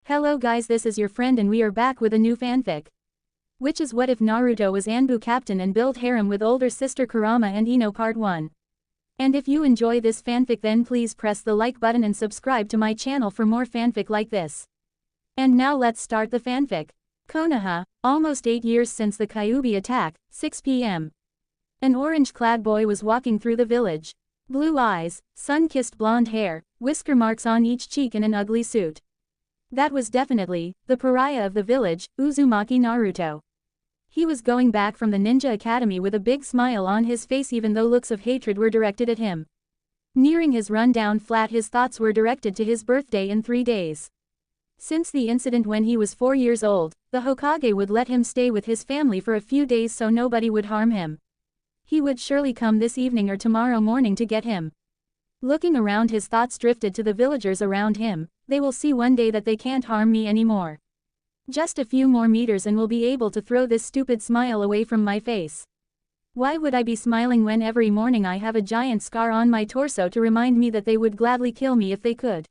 Hello guys, this is your friend and we are back with a new fanfic. Which is what if Naruto was ANBU captain and built harem with older sister Kurama and Ino part 1. And if you enjoy this fanfic then please press the like button and subscribe to my channel for more fanfic like this. And now let's start the fanfic. Konoha, almost 8 years since the Kyuubi attack, 6 p.m. An orange-clad boy was walking through the village. Blue eyes, sun-kissed blonde hair, whisker marks on each cheek and an ugly suit. That was definitely the pariah of the village, Uzumaki Naruto. He was going back from the ninja academy with a big smile on his face even though looks of hatred were directed at him. Nearing his rundown flat his thoughts were directed to his birthday in 3 days. Since the incident when he was 4 years old, the Hokage would let him stay with his family for a few days so nobody would harm him. He would surely come this evening or tomorrow morning to get him. Looking around his thoughts drifted to the villagers around him. They will see one day that they can't harm me anymore. Just a few more meters and will be able to throw this stupid smile away from my face. Why would I be smiling when every morning I have a giant scar on my torso to remind me that they would gladly kill me if they could?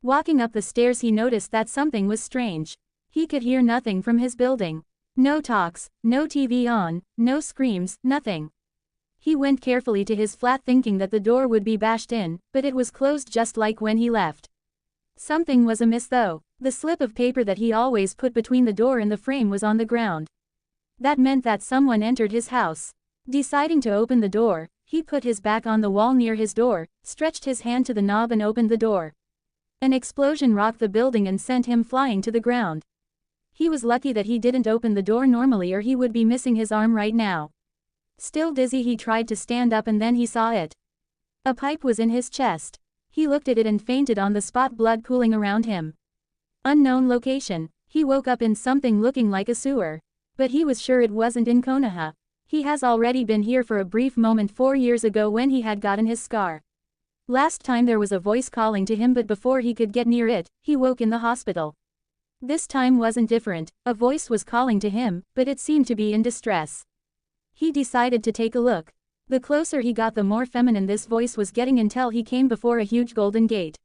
Walking up the stairs he noticed that something was strange. He could hear nothing from his building. No talks, no TV on, no screams, nothing. He went carefully to his flat thinking that the door would be bashed in, but it was closed just like when he left. Something was amiss though. The slip of paper that he always put between the door and the frame was on the ground. That meant that someone entered his house. Deciding to open the door, he put his back on the wall near his door, stretched his hand to the knob and opened the door. An explosion rocked the building and sent him flying to the ground. He was lucky that he didn't open the door normally or he would be missing his arm right now. Still dizzy he tried to stand up and then he saw it. A pipe was in his chest. He looked at it and fainted on the spot, blood pooling around him. Unknown location. He woke up in something looking like a sewer. But he was sure it wasn't in Konoha. He has already been here for a brief moment 4 years ago when he had gotten his scar. Last time there was a voice calling to him but before he could get near it, he woke in the hospital. This time wasn't different, a voice was calling to him, but it seemed to be in distress. He decided to take a look. The closer he got the more feminine this voice was getting until he came before a huge golden gate.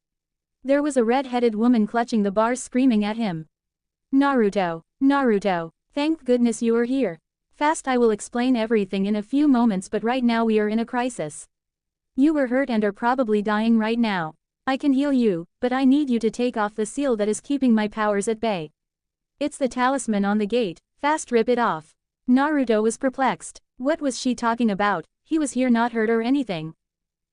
There was a red-headed woman clutching the bars screaming at him. Naruto, Naruto, thank goodness you are here. Fast, I will explain everything in a few moments but right now we are in a crisis. You were hurt and are probably dying right now. I can heal you, but I need you to take off the seal that is keeping my powers at bay. It's the talisman on the gate, fast rip it off. Naruto was perplexed. What was she talking about? He was here not hurt or anything.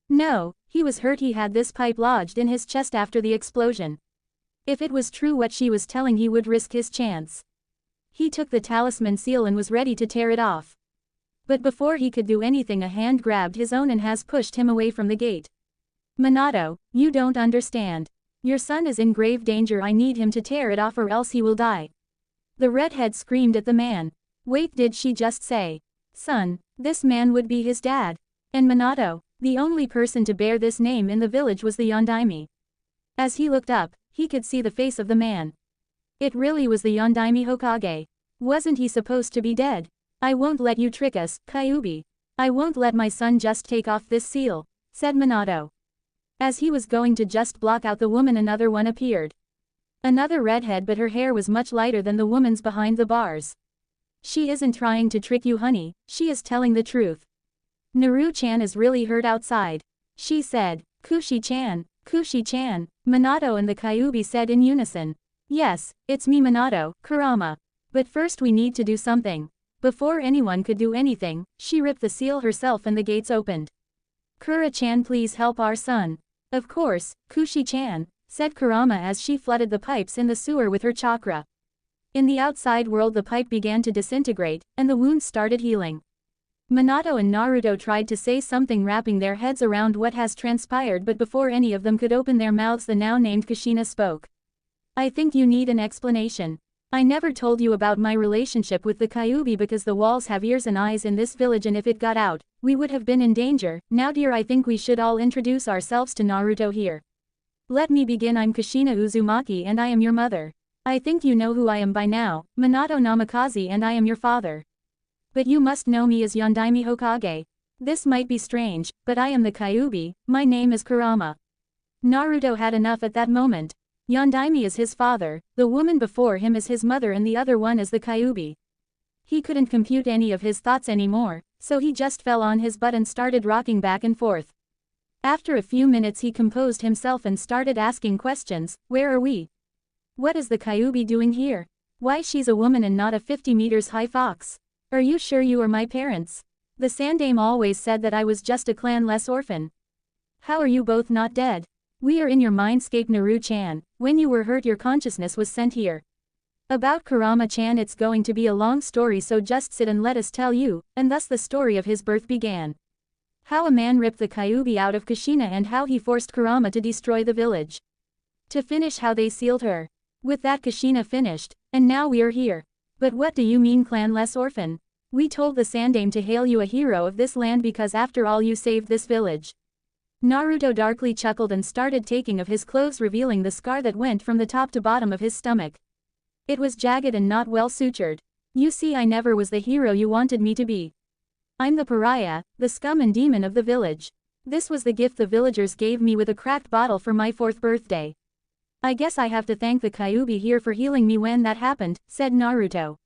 No, he was hurt. He had this pipe lodged in his chest after the explosion. If it was true what she was telling he would risk his chance. He took the talisman seal and was ready to tear it off. But before he could do anything a hand grabbed his own and has pushed him away from the gate. Minato, you don't understand. Your son is in grave danger. I need him to tear it off or else he will die. The redhead screamed at the man. Wait, did she just say? Son, this man would be his dad. And Minato, the only person to bear this name in the village was the Yondaime. As he looked up, he could see the face of the man. It really was the Yondaime Hokage. Wasn't he supposed to be dead? I won't let you trick us, Kyuubi. I won't let my son just take off this seal, said Minato. As he was going to just block out the woman another one appeared. Another redhead but her hair was much lighter than the woman's behind the bars. She isn't trying to trick you honey, she is telling the truth. Naru-chan is really hurt outside. She said, Kushi-chan, Kushi-chan, Minato and the Kyuubi said in unison. Yes, it's me Minato, Kurama. But first we need to do something. Before anyone could do anything, she ripped the seal herself and the gates opened. Kura-chan, please help our son. Of course, Kushi-chan, said Kurama as she flooded the pipes in the sewer with her chakra. In the outside world the pipe began to disintegrate, and the wounds started healing. Minato and Naruto tried to say something wrapping their heads around what has transpired but before any of them could open their mouths the now named Kushina spoke. I think you need an explanation. I never told you about my relationship with the Kyuubi because the walls have ears and eyes in this village and if it got out, we would have been in danger. Now dear, I think we should all introduce ourselves to Naruto here. Let me begin. I'm Kushina Uzumaki and I am your mother. I think you know who I am by now, Minato Namikaze, and I am your father. But you must know me as Yondaime Hokage. This might be strange, but I am the Kyuubi, my name is Kurama. Naruto had enough at that moment. Yondaime is his father, the woman before him is his mother and the other one is the Kyuubi. He couldn't compute any of his thoughts anymore, so he just fell on his butt and started rocking back and forth. After a few minutes he composed himself and started asking questions. Where are we? What is the Kyuubi doing here? Why she's a woman and not a 50 meters high fox? Are you sure you are my parents? The Sandame always said that I was just a clan-less orphan. How are you both not dead? We are in your mindscape, Naru-chan. When you were hurt your consciousness was sent here. About Kurama-chan it's going to be a long story, so just sit and let us tell you, and thus the story of his birth began. How a man ripped the Kyuubi out of Kushina and how he forced Kurama to destroy the village. To finish how they sealed her. With that Kushina finished, and now we are here. But what do you mean clan-less orphan? We told the Sandame to hail you a hero of this land because after all you saved this village. Naruto darkly chuckled and started taking of his clothes, revealing the scar that went from the top to bottom of his stomach. It was jagged and not well sutured. You see, I never was the hero you wanted me to be. I'm the pariah, the scum and demon of the village. This was the gift the villagers gave me with a cracked bottle for my 4th birthday. I guess I have to thank the Kyuubi here for healing me when that happened, said Naruto.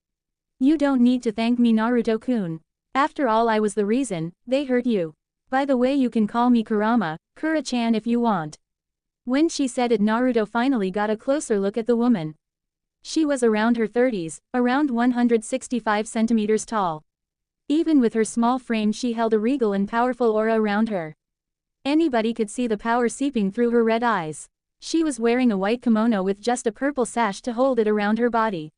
You don't need to thank me, Naruto-kun. After all, I was the reason they hurt you. By the way, you can call me Kurama, Kura-chan if you want. When she said it, Naruto finally got a closer look at the woman. She was around her 30s, around 165 centimeters tall. Even with her small frame she held a regal and powerful aura around her. Anybody could see the power seeping through her red eyes. She was wearing a white kimono with just a purple sash to hold it around her body.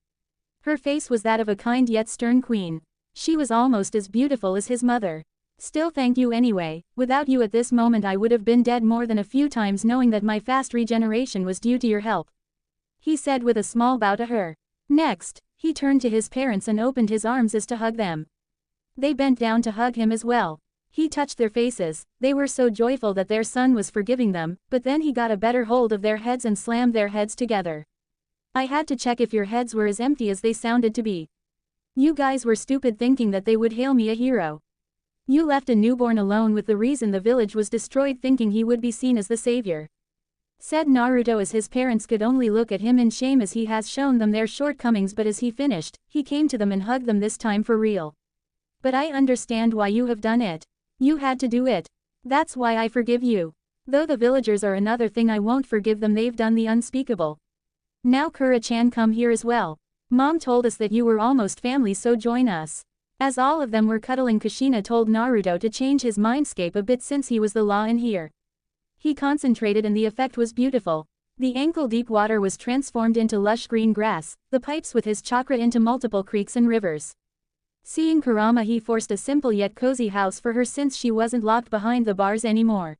Her face was that of a kind yet stern queen. She was almost as beautiful as his mother. Still, thank you anyway. Without you at this moment I would have been dead more than a few times, knowing that my fast regeneration was due to your help. He said with a small bow to her. Next, he turned to his parents and opened his arms as to hug them. They bent down to hug him as well. He touched their faces. They were so joyful that their son was forgiving them, but then he got a better hold of their heads and slammed their heads together. I had to check if your heads were as empty as they sounded to be. You guys were stupid thinking that they would hail me a hero. You left a newborn alone with the reason the village was destroyed, thinking he would be seen as the savior. Said Naruto as his parents could only look at him in shame as he has shown them their shortcomings, but as he finished, he came to them and hugged them, this time for real. But I understand why you have done it. You had to do it. That's why I forgive you. Though the villagers are another thing, I won't forgive them, they've done the unspeakable. Now Kura-chan, come here as well. Mom told us that you were almost family, so join us. As all of them were cuddling, Kushina told Naruto to change his mindscape a bit since he was the law in here. He concentrated and the effect was beautiful. The ankle-deep water was transformed into lush green grass, the pipes with his chakra into multiple creeks and rivers. Seeing Kurama, he forced a simple yet cozy house for her since she wasn't locked behind the bars anymore.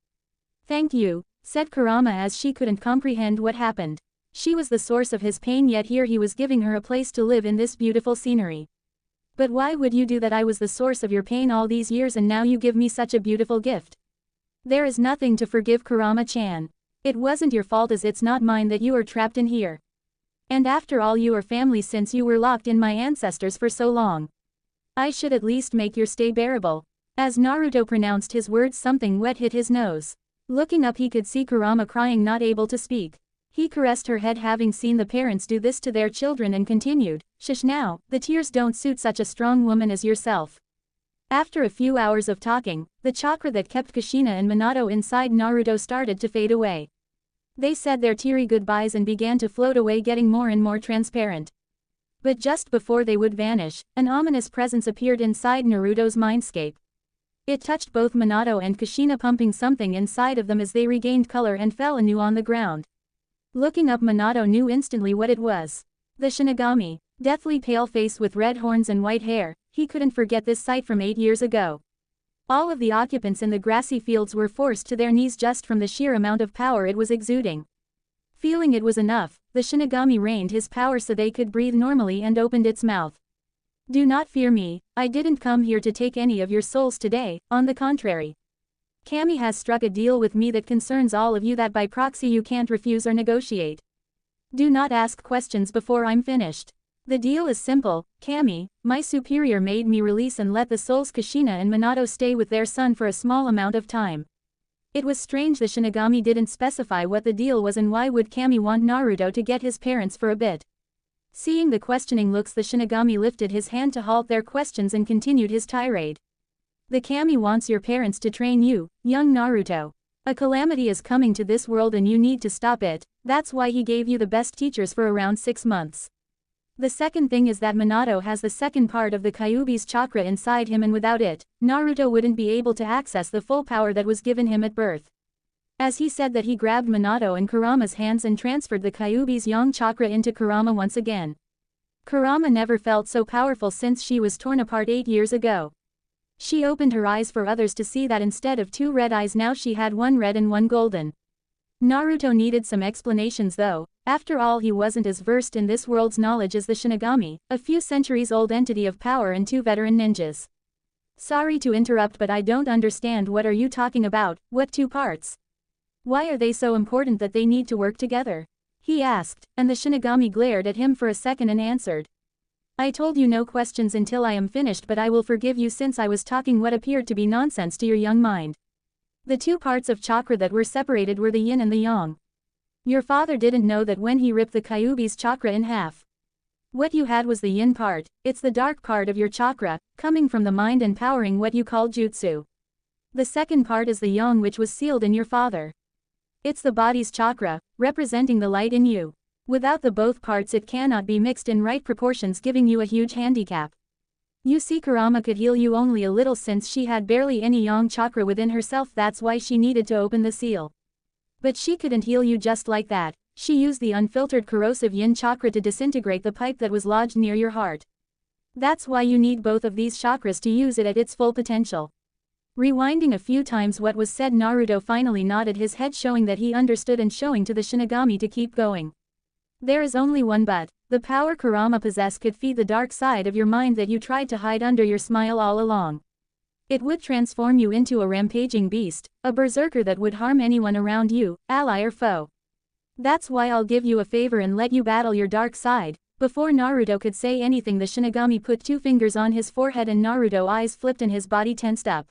Thank you, said Kurama as she couldn't comprehend what happened. She was the source of his pain, yet here he was giving her a place to live in this beautiful scenery. But why would you do that? I was the source of your pain all these years and now you give me such a beautiful gift. There is nothing to forgive, Kurama-chan. It wasn't your fault as it's not mine that you are trapped in here. And after all, you are family since you were locked in my ancestors for so long. I should at least make your stay bearable. As Naruto pronounced his words, something wet hit his nose. Looking up, he could see Kurama crying, not able to speak. He caressed her head, having seen the parents do this to their children, and continued, Shush now, the tears don't suit such a strong woman as yourself. After a few hours of talking, the chakra that kept Kushina and Minato inside Naruto started to fade away. They said their teary goodbyes and began to float away, getting more and more transparent. But just before they would vanish, an ominous presence appeared inside Naruto's mindscape. It touched both Minato and Kushina, pumping something inside of them as they regained color and fell anew on the ground. Looking up, Minato knew instantly what it was. The Shinigami. Deathly pale face with red horns and white hair, he couldn't forget this sight from 8 years ago. All of the occupants in the grassy fields were forced to their knees just from the sheer amount of power it was exuding. Feeling it was enough, the Shinigami rained his power so they could breathe normally and opened its mouth. Do not fear me, I didn't come here to take any of your souls today, on the contrary. Kami has struck a deal with me that concerns all of you that by proxy you can't refuse or negotiate. Do not ask questions before I'm finished. The deal is simple. Kami, my superior, made me release and let the souls Kushina and Minato stay with their son for a small amount of time. It was strange the Shinigami didn't specify what the deal was and why would Kami want Naruto to get his parents for a bit. Seeing the questioning looks, the Shinigami lifted his hand to halt their questions and continued his tirade. The Kami wants your parents to train you, young Naruto. A calamity is coming to this world and you need to stop it, that's why he gave you the best teachers for around 6 months. The second thing is that Minato has the second part of the Kyuubi's chakra inside him, and without it, Naruto wouldn't be able to access the full power that was given him at birth. As he said that, he grabbed Minato and Kurama's hands and transferred the Kyuubi's yang chakra into Kurama once again. Kurama never felt so powerful since she was torn apart 8 years ago. She opened her eyes for others to see that instead of 2 red eyes now she had 1 red and 1 golden. Naruto needed some explanations though, after all he wasn't as versed in this world's knowledge as the Shinigami, a few centuries old entity of power and 2 veteran ninjas. Sorry to interrupt, but I don't understand, what are you talking about, what 2 parts? Why are they so important that they need to work together? He asked, and the Shinigami glared at him for a second and answered. I told you no questions until I am finished, but I will forgive you since I was talking what appeared to be nonsense to your young mind. The 2 parts of chakra that were separated were the yin and the yang. Your father didn't know that when he ripped the Kyuubi's chakra in half. What you had was the yin part, it's the dark part of your chakra, coming from the mind and powering what you call jutsu. The second part is the yang, which was sealed in your father. It's the body's chakra, representing the light in you. Without the both parts it cannot be mixed in right proportions, giving you a huge handicap. You see, Kurama could heal you only a little since she had barely any yang chakra within herself, that's why she needed to open the seal. But she couldn't heal you just like that, she used the unfiltered corrosive yin chakra to disintegrate the pipe that was lodged near your heart. That's why you need both of these chakras to use it at its full potential. Rewinding a few times what was said, Naruto finally nodded his head, showing that he understood and showing to the Shinigami to keep going. There is only one but. The power Kurama possessed could feed the dark side of your mind that you tried to hide under your smile all along. It would transform you into a rampaging beast, a berserker that would harm anyone around you, ally or foe. That's why I'll give you a favor and let you battle your dark side. Before Naruto could say anything, the Shinigami put 2 fingers on his forehead and Naruto's eyes flipped and his body tensed up.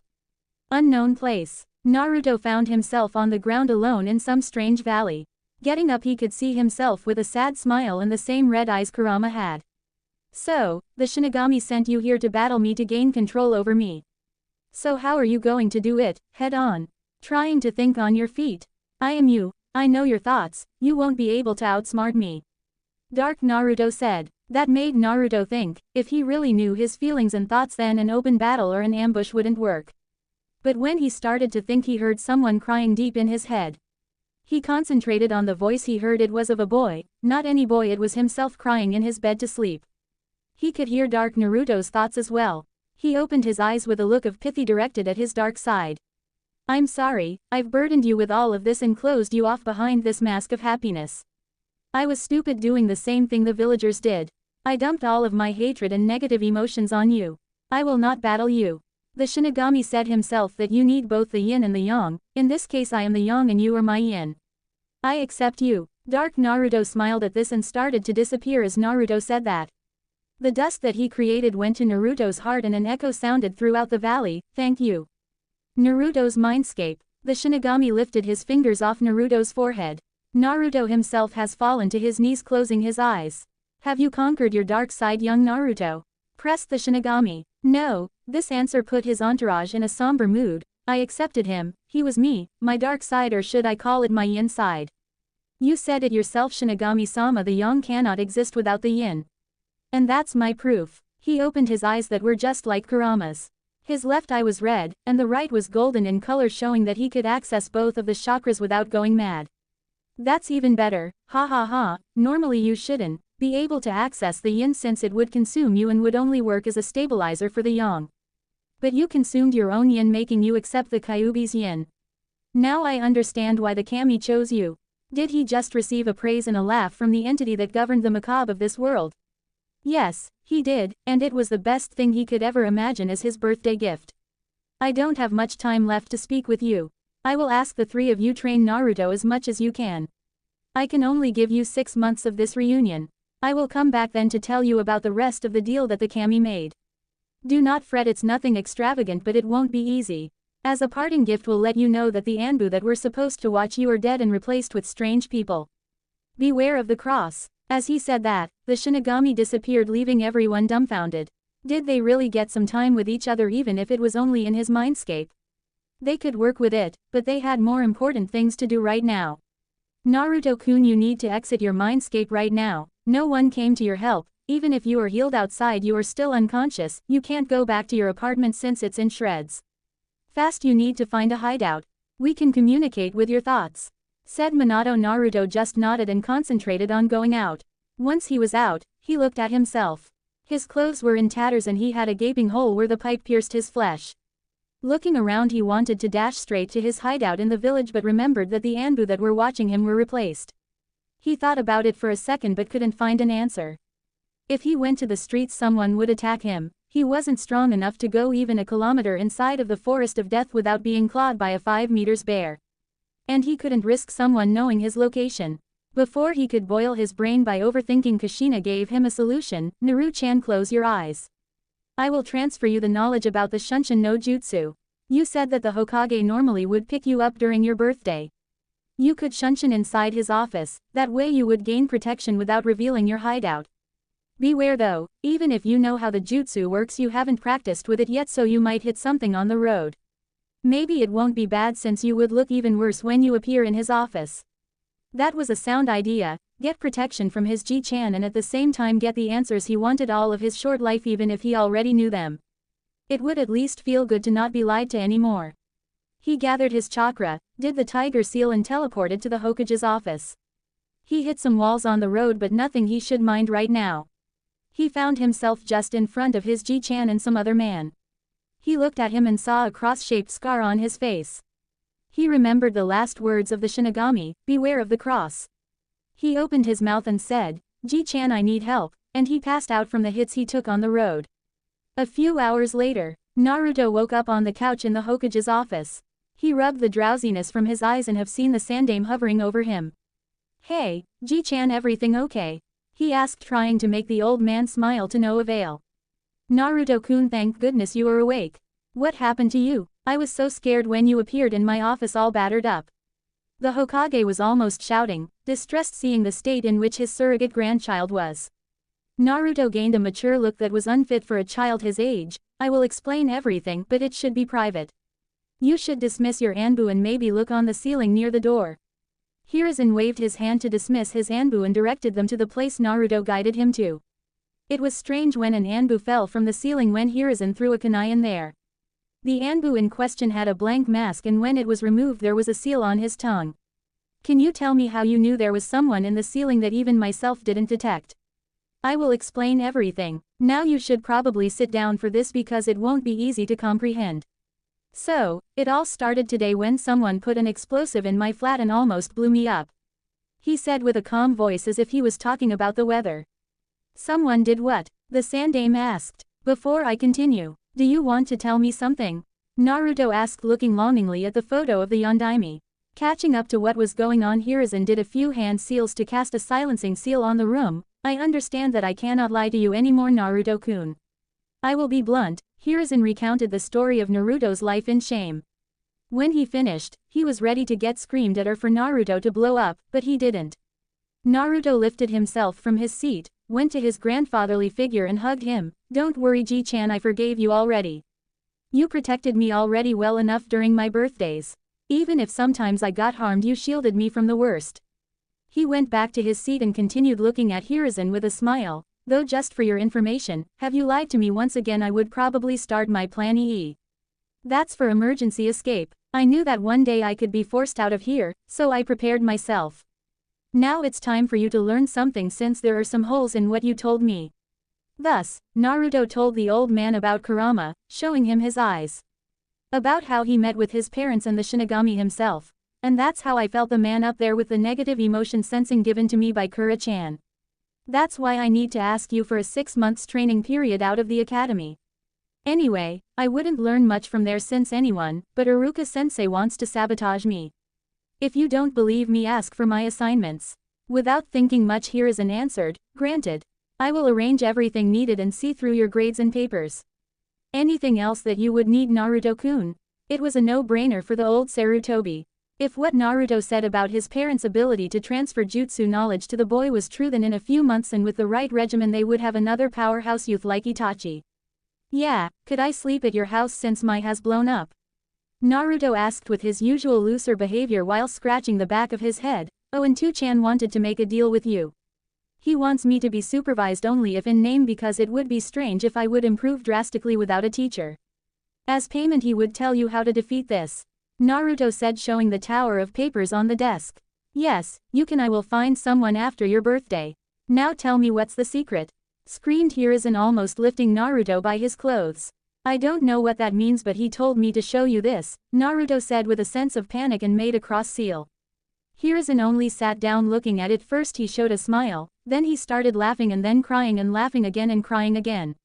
Unknown place. Naruto found himself on the ground alone in some strange valley. Getting up, he could see himself with a sad smile and the same red eyes Kurama had. So, the Shinigami sent you here to battle me, to gain control over me. So how are you going to do it, head on? Trying to think on your feet. I am you, I know your thoughts, you won't be able to outsmart me. Dark Naruto said. That made Naruto think, if he really knew his feelings and thoughts, then an open battle or an ambush wouldn't work. But when he started to think, he heard someone crying deep in his head. He concentrated on the voice he heard. It was of a boy, not any boy, it was himself crying in his bed to sleep. He could hear Dark Naruto's thoughts as well. He opened his eyes with a look of pity directed at his dark side. I'm sorry, I've burdened you with all of this and closed you off behind this mask of happiness. I was stupid doing the same thing the villagers did. I dumped all of my hatred and negative emotions on you. I will not battle you. The Shinigami said himself that you need both the yin and the yang. In this case I am the yang and you are my yin. I accept you. Dark Naruto smiled at this and started to disappear as Naruto said that. The dust that he created went to Naruto's heart and an echo sounded throughout the valley, thank you. Naruto's mindscape. The Shinigami lifted his fingers off Naruto's forehead. Naruto himself has fallen to his knees, closing his eyes. Have you conquered your dark side, young Naruto? Pressed the Shinigami. No. This answer put his entourage in a somber mood. I accepted him, he was me, my dark side, or should I call it my yin side. You said it yourself, Shinigami-sama, the yang cannot exist without the yin. And that's my proof. He opened his eyes that were just like Kurama's. His left eye was red, and the right was golden in color, showing that he could access both of the chakras without going mad. That's even better, ha ha ha. Normally you shouldn't be able to access the yin since it would consume you and would only work as a stabilizer for the yang. But you consumed your own yin, making you accept the Kyuubi's yin. Now I understand why the kami chose you. Did he just receive a praise and a laugh from the entity that governed the macabre of this world? Yes, he did, and it was the best thing he could ever imagine as his birthday gift. I don't have much time left to speak with you. I will ask the 3 of you train Naruto as much as you can. I can only give you 6 months of this reunion. I will come back then to tell you about the rest of the deal that the kami made. Do not fret, it's nothing extravagant, but it won't be easy. As a parting gift we'll let you know that the ANBU that were supposed to watch you are dead and replaced with strange people. Beware of the cross. As he said that, the Shinigami disappeared, leaving everyone dumbfounded. Did they really get some time with each other even if it was only in his mindscape? They could work with it, but they had more important things to do right now. Naruto-kun, you need to exit your mindscape right now. No one came to your help. Even if you are healed outside, you are still unconscious. You can't go back to your apartment since it's in shreds. Fast, you need to find a hideout. We can communicate with your thoughts," said Minato. Naruto just nodded and concentrated on going out. Once he was out, he looked at himself. His clothes were in tatters and he had a gaping hole where the pipe pierced his flesh. Looking around, he wanted to dash straight to his hideout in the village but remembered that the ANBU that were watching him were replaced. He thought about it for a second but couldn't find an answer. If he went to the streets, someone would attack him. He wasn't strong enough to go even a kilometer inside of the forest of death without being clawed by a 5 meters bear. And he couldn't risk someone knowing his location. Before he could boil his brain by overthinking, Kushina gave him a solution. Naru-chan, close your eyes. I will transfer you the knowledge about the Shunshin no Jutsu. You said that the Hokage normally would pick you up during your birthday. You could Shunshin inside his office, that way you would gain protection without revealing your hideout. Beware though, even if you know how the jutsu works, you haven't practiced with it yet, so you might hit something on the road. Maybe it won't be bad since you would look even worse when you appear in his office. That was a sound idea. Get protection from his Ji-chan and at the same time get the answers he wanted all of his short life, even if he already knew them. It would at least feel good to not be lied to anymore. He gathered his chakra, did the tiger seal and teleported to the Hokage's office. He hit some walls on the road but nothing he should mind right now. He found himself just in front of his Ji-chan and some other man. He looked at him and saw a cross-shaped scar on his face. He remembered the last words of the Shinigami, beware of the cross. He opened his mouth and said, Ji-chan, I need help, and he passed out from the hits he took on the road. A few hours later, Naruto woke up on the couch in the Hokage's office. He rubbed the drowsiness from his eyes and have seen the Sandame hovering over him. Hey, Ji-chan, everything okay? He asked, trying to make the old man smile to no avail. Naruto-kun, thank goodness you are awake. What happened to you? I was so scared when you appeared in my office all battered up. The Hokage was almost shouting, distressed seeing the state in which his surrogate grandchild was. Naruto gained a mature look that was unfit for a child his age. I will explain everything, but it should be private. You should dismiss your ANBU and maybe look on the ceiling near the door. Hiruzen waved his hand to dismiss his ANBU and directed them to the place Naruto guided him to. It was strange when an ANBU fell from the ceiling when Hiruzen threw a kunai in there. The ANBU in question had a blank mask, and when it was removed there was a seal on his tongue. Can you tell me how you knew there was someone in the ceiling that even myself didn't detect? I will explain everything. Now you should probably sit down for this because it won't be easy to comprehend. So, it all started today when someone put an explosive in my flat and almost blew me up. He said with a calm voice as if he was talking about the weather. Someone did what? The Sandame asked. Before I continue, do you want to tell me something? Naruto asked, looking longingly at the photo of the Yondaime. Catching up to what was going on, Hiruzen did a few hand seals to cast a silencing seal on the room. I understand that I cannot lie to you anymore, Naruto-kun. I will be blunt. Hiruzen recounted the story of Naruto's life in shame. When he finished, he was ready to get screamed at or for Naruto to blow up, but he didn't. Naruto lifted himself from his seat, went to his grandfatherly figure and hugged him. Don't worry, Ji-chan, I forgave you already. You protected me already well enough during my birthdays. Even if sometimes I got harmed, you shielded me from the worst. He went back to his seat and continued looking at Hiruzen with a smile. Though just for your information, have you lied to me once again, I would probably start my plan EE. That's for emergency escape. I knew that one day I could be forced out of here, so I prepared myself. Now it's time for you to learn something since there are some holes in what you told me. Thus, Naruto told the old man about Kurama, showing him his eyes. About how he met with his parents and the Shinigami himself. And that's how I felt, the man up there with the negative emotion sensing given to me by Kura-chan. That's why I need to ask you for a 6 months training period out of the academy. Anyway, I wouldn't learn much from there since anyone but Iruka-sensei wants to sabotage me. If you don't believe me, ask for my assignments. Without thinking much, Hiruzen answered, granted. I will arrange everything needed and see through your grades and papers. Anything else that you would need, Naruto-kun? It was a no-brainer for the old Sarutobi. If what Naruto said about his parents' ability to transfer jutsu knowledge to the boy was true, then in a few months and with the right regimen they would have another powerhouse youth like Itachi. Yeah, could I sleep at your house since my has blown up? Naruto asked with his usual looser behavior while scratching the back of his head. Oh, and Two-chan wanted to make a deal with you. He wants me to be supervised only if in name, because it would be strange if I would improve drastically without a teacher. As payment he would tell you how to defeat this. Naruto said, showing the tower of papers on the desk. Yes, you can. I will find someone after your birthday. Now tell me what's the secret? Screamed Hiruzen, almost lifting Naruto by his clothes. I don't know what that means, but he told me to show you this, Naruto said with a sense of panic and made a cross seal. Hiruzen only sat down looking at it. First he showed a smile, then he started laughing and then crying and laughing again and crying again.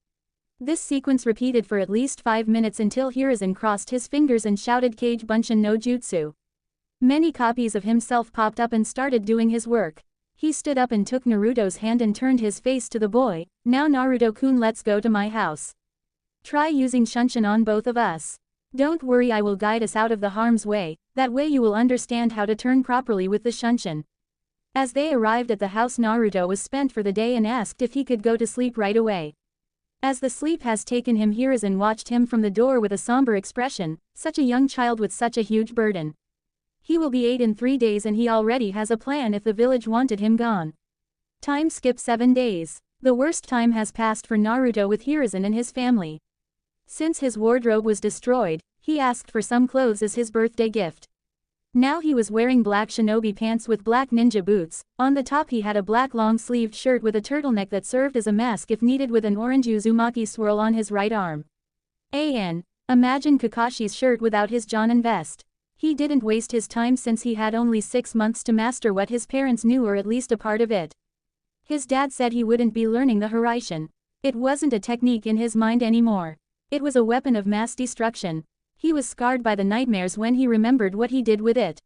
This sequence repeated for at least 5 minutes until Hiruzen crossed his fingers and shouted Kage Bunshin no Jutsu. Many copies of himself popped up and started doing his work. He stood up and took Naruto's hand and turned his face to the boy. Now Naruto-kun, let's go to my house. Try using Shunshin on both of us. Don't worry, I will guide us out of the harm's way, that way you will understand how to turn properly with the Shunshin. As they arrived at the house, Naruto was spent for the day and asked if he could go to sleep right away. As the sleep has taken him, Hiruzen watched him from the door with a somber expression, such a young child with such a huge burden. He will be 8 in 3 days and he already has a plan if the village wanted him gone. Time skip 7 days. The worst time has passed for Naruto with Hiruzen and his family. Since his wardrobe was destroyed, he asked for some clothes as his birthday gift. Now he was wearing black shinobi pants with black ninja boots. On the top he had a black long-sleeved shirt with a turtleneck that served as a mask if needed, with an orange uzumaki swirl on his right arm. Imagine Kakashi's shirt without his Jonin vest. He didn't waste his time since he had only 6 months to master what his parents knew, or at least a part of it. His dad said he wouldn't be learning the Haraishin. It wasn't a technique in his mind anymore. It was a weapon of mass destruction. He was scarred by the nightmares when he remembered what he did with it.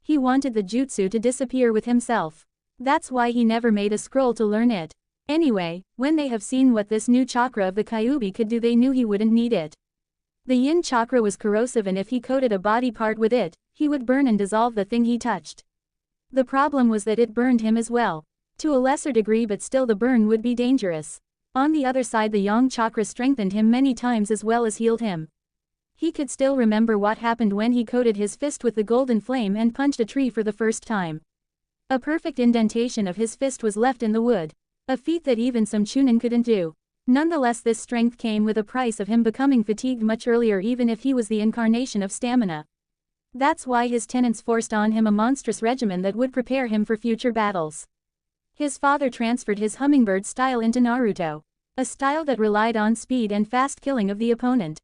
He wanted the jutsu to disappear with himself. That's why he never made a scroll to learn it. Anyway, when they have seen what this new chakra of the Kyuubi could do, they knew he wouldn't need it. The yin chakra was corrosive, and if he coated a body part with it, he would burn and dissolve the thing he touched. The problem was that it burned him as well. To a lesser degree, but still the burn would be dangerous. On the other side, the yang chakra strengthened him many times as well as healed him. He could still remember what happened when he coated his fist with the golden flame and punched a tree for the first time. A perfect indentation of his fist was left in the wood. A feat that even some chunin couldn't do. Nonetheless, this strength came with a price of him becoming fatigued much earlier, even if he was the incarnation of stamina. That's why his tenants forced on him a monstrous regimen that would prepare him for future battles. His father transferred his hummingbird style into Naruto. A style that relied on speed and fast killing of the opponent.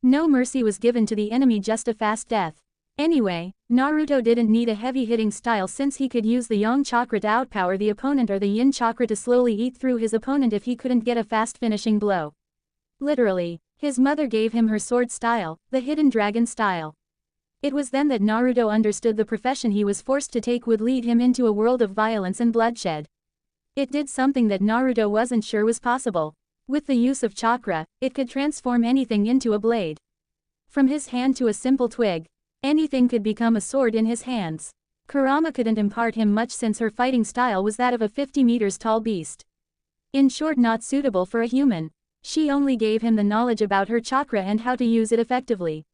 No mercy was given to the enemy, just a fast death. Anyway, Naruto didn't need a heavy-hitting style since he could use the yang chakra to outpower the opponent, or the yin chakra to slowly eat through his opponent if he couldn't get a fast finishing blow. Literally, his mother gave him her sword style, the hidden dragon style. It was then that Naruto understood the profession he was forced to take would lead him into a world of violence and bloodshed. It did something that Naruto wasn't sure was possible. With the use of chakra, it could transform anything into a blade. From his hand to a simple twig, anything could become a sword in his hands. Kurama couldn't impart him much since her fighting style was that of a 50 meters tall beast. In short, not suitable for a human. She only gave him the knowledge about her chakra and how to use it effectively.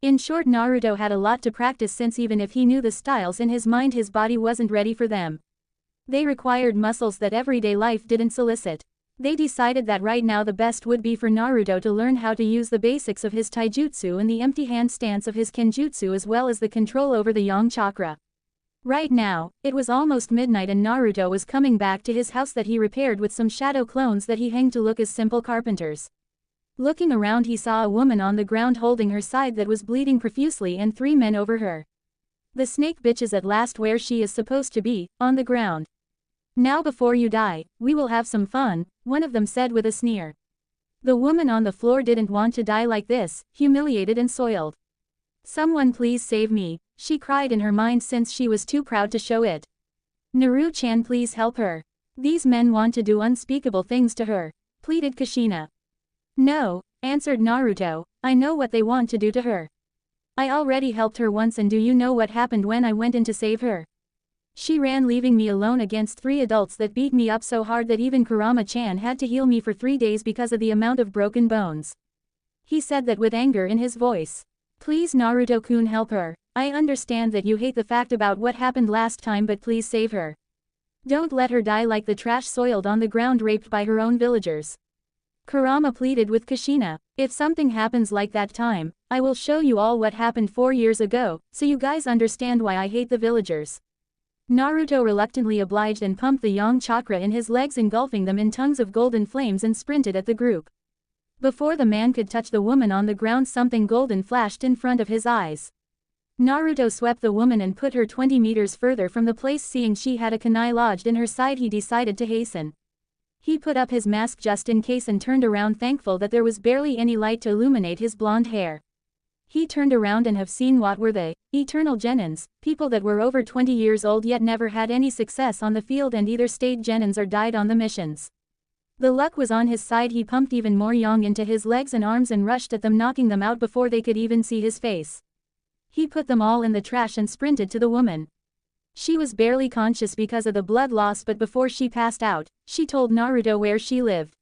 In short, Naruto had a lot to practice, since even if he knew the styles in his mind, his body wasn't ready for them. They required muscles that everyday life didn't solicit. They decided that right now the best would be for Naruto to learn how to use the basics of his taijutsu and the empty hand stance of his kenjutsu, as well as the control over the yang chakra. Right now, it was almost midnight and Naruto was coming back to his house that he repaired with some shadow clones that he hanged to look as simple carpenters. Looking around, he saw a woman on the ground holding her side that was bleeding profusely and 3 men over her. The snake bitch is at last where she is supposed to be, on the ground. Now before you die, we will have some fun, one of them said with a sneer. The woman on the floor didn't want to die like this, humiliated and soiled. Someone please save me, she cried in her mind since she was too proud to show it. Naru-chan, please help her. These men want to do unspeakable things to her, pleaded Kushina. No, answered Naruto, I know what they want to do to her. I already helped her once, and do you know what happened when I went in to save her? She ran, leaving me alone against 3 adults that beat me up so hard that even Kurama-chan had to heal me for 3 days because of the amount of broken bones. He said that with anger in his voice. Please Naruto-kun, help her. I understand that you hate the fact about what happened last time, but please save her. Don't let her die like the trash soiled on the ground, raped by her own villagers. Kurama pleaded with Kushina. If something happens like that time, I will show you all what happened 4 years ago, so you guys understand why I hate the villagers. Naruto reluctantly obliged and pumped the yang chakra in his legs, engulfing them in tongues of golden flames, and sprinted at the group. Before the man could touch the woman on the ground, something golden flashed in front of his eyes. Naruto swept the woman and put her 20 meters further from the place. Seeing she had a kunai lodged in her side, he decided to hasten. He put up his mask just in case and turned around, thankful that there was barely any light to illuminate his blonde hair. He turned around and have seen what were they, eternal genins, people that were over 20 years old yet never had any success on the field and either stayed genins or died on the missions. The luck was on his side. He pumped even more yang into his legs and arms and rushed at them, knocking them out before they could even see his face. He put them all in the trash and sprinted to the woman. She was barely conscious because of the blood loss, but before she passed out, she told Naruto where she lived.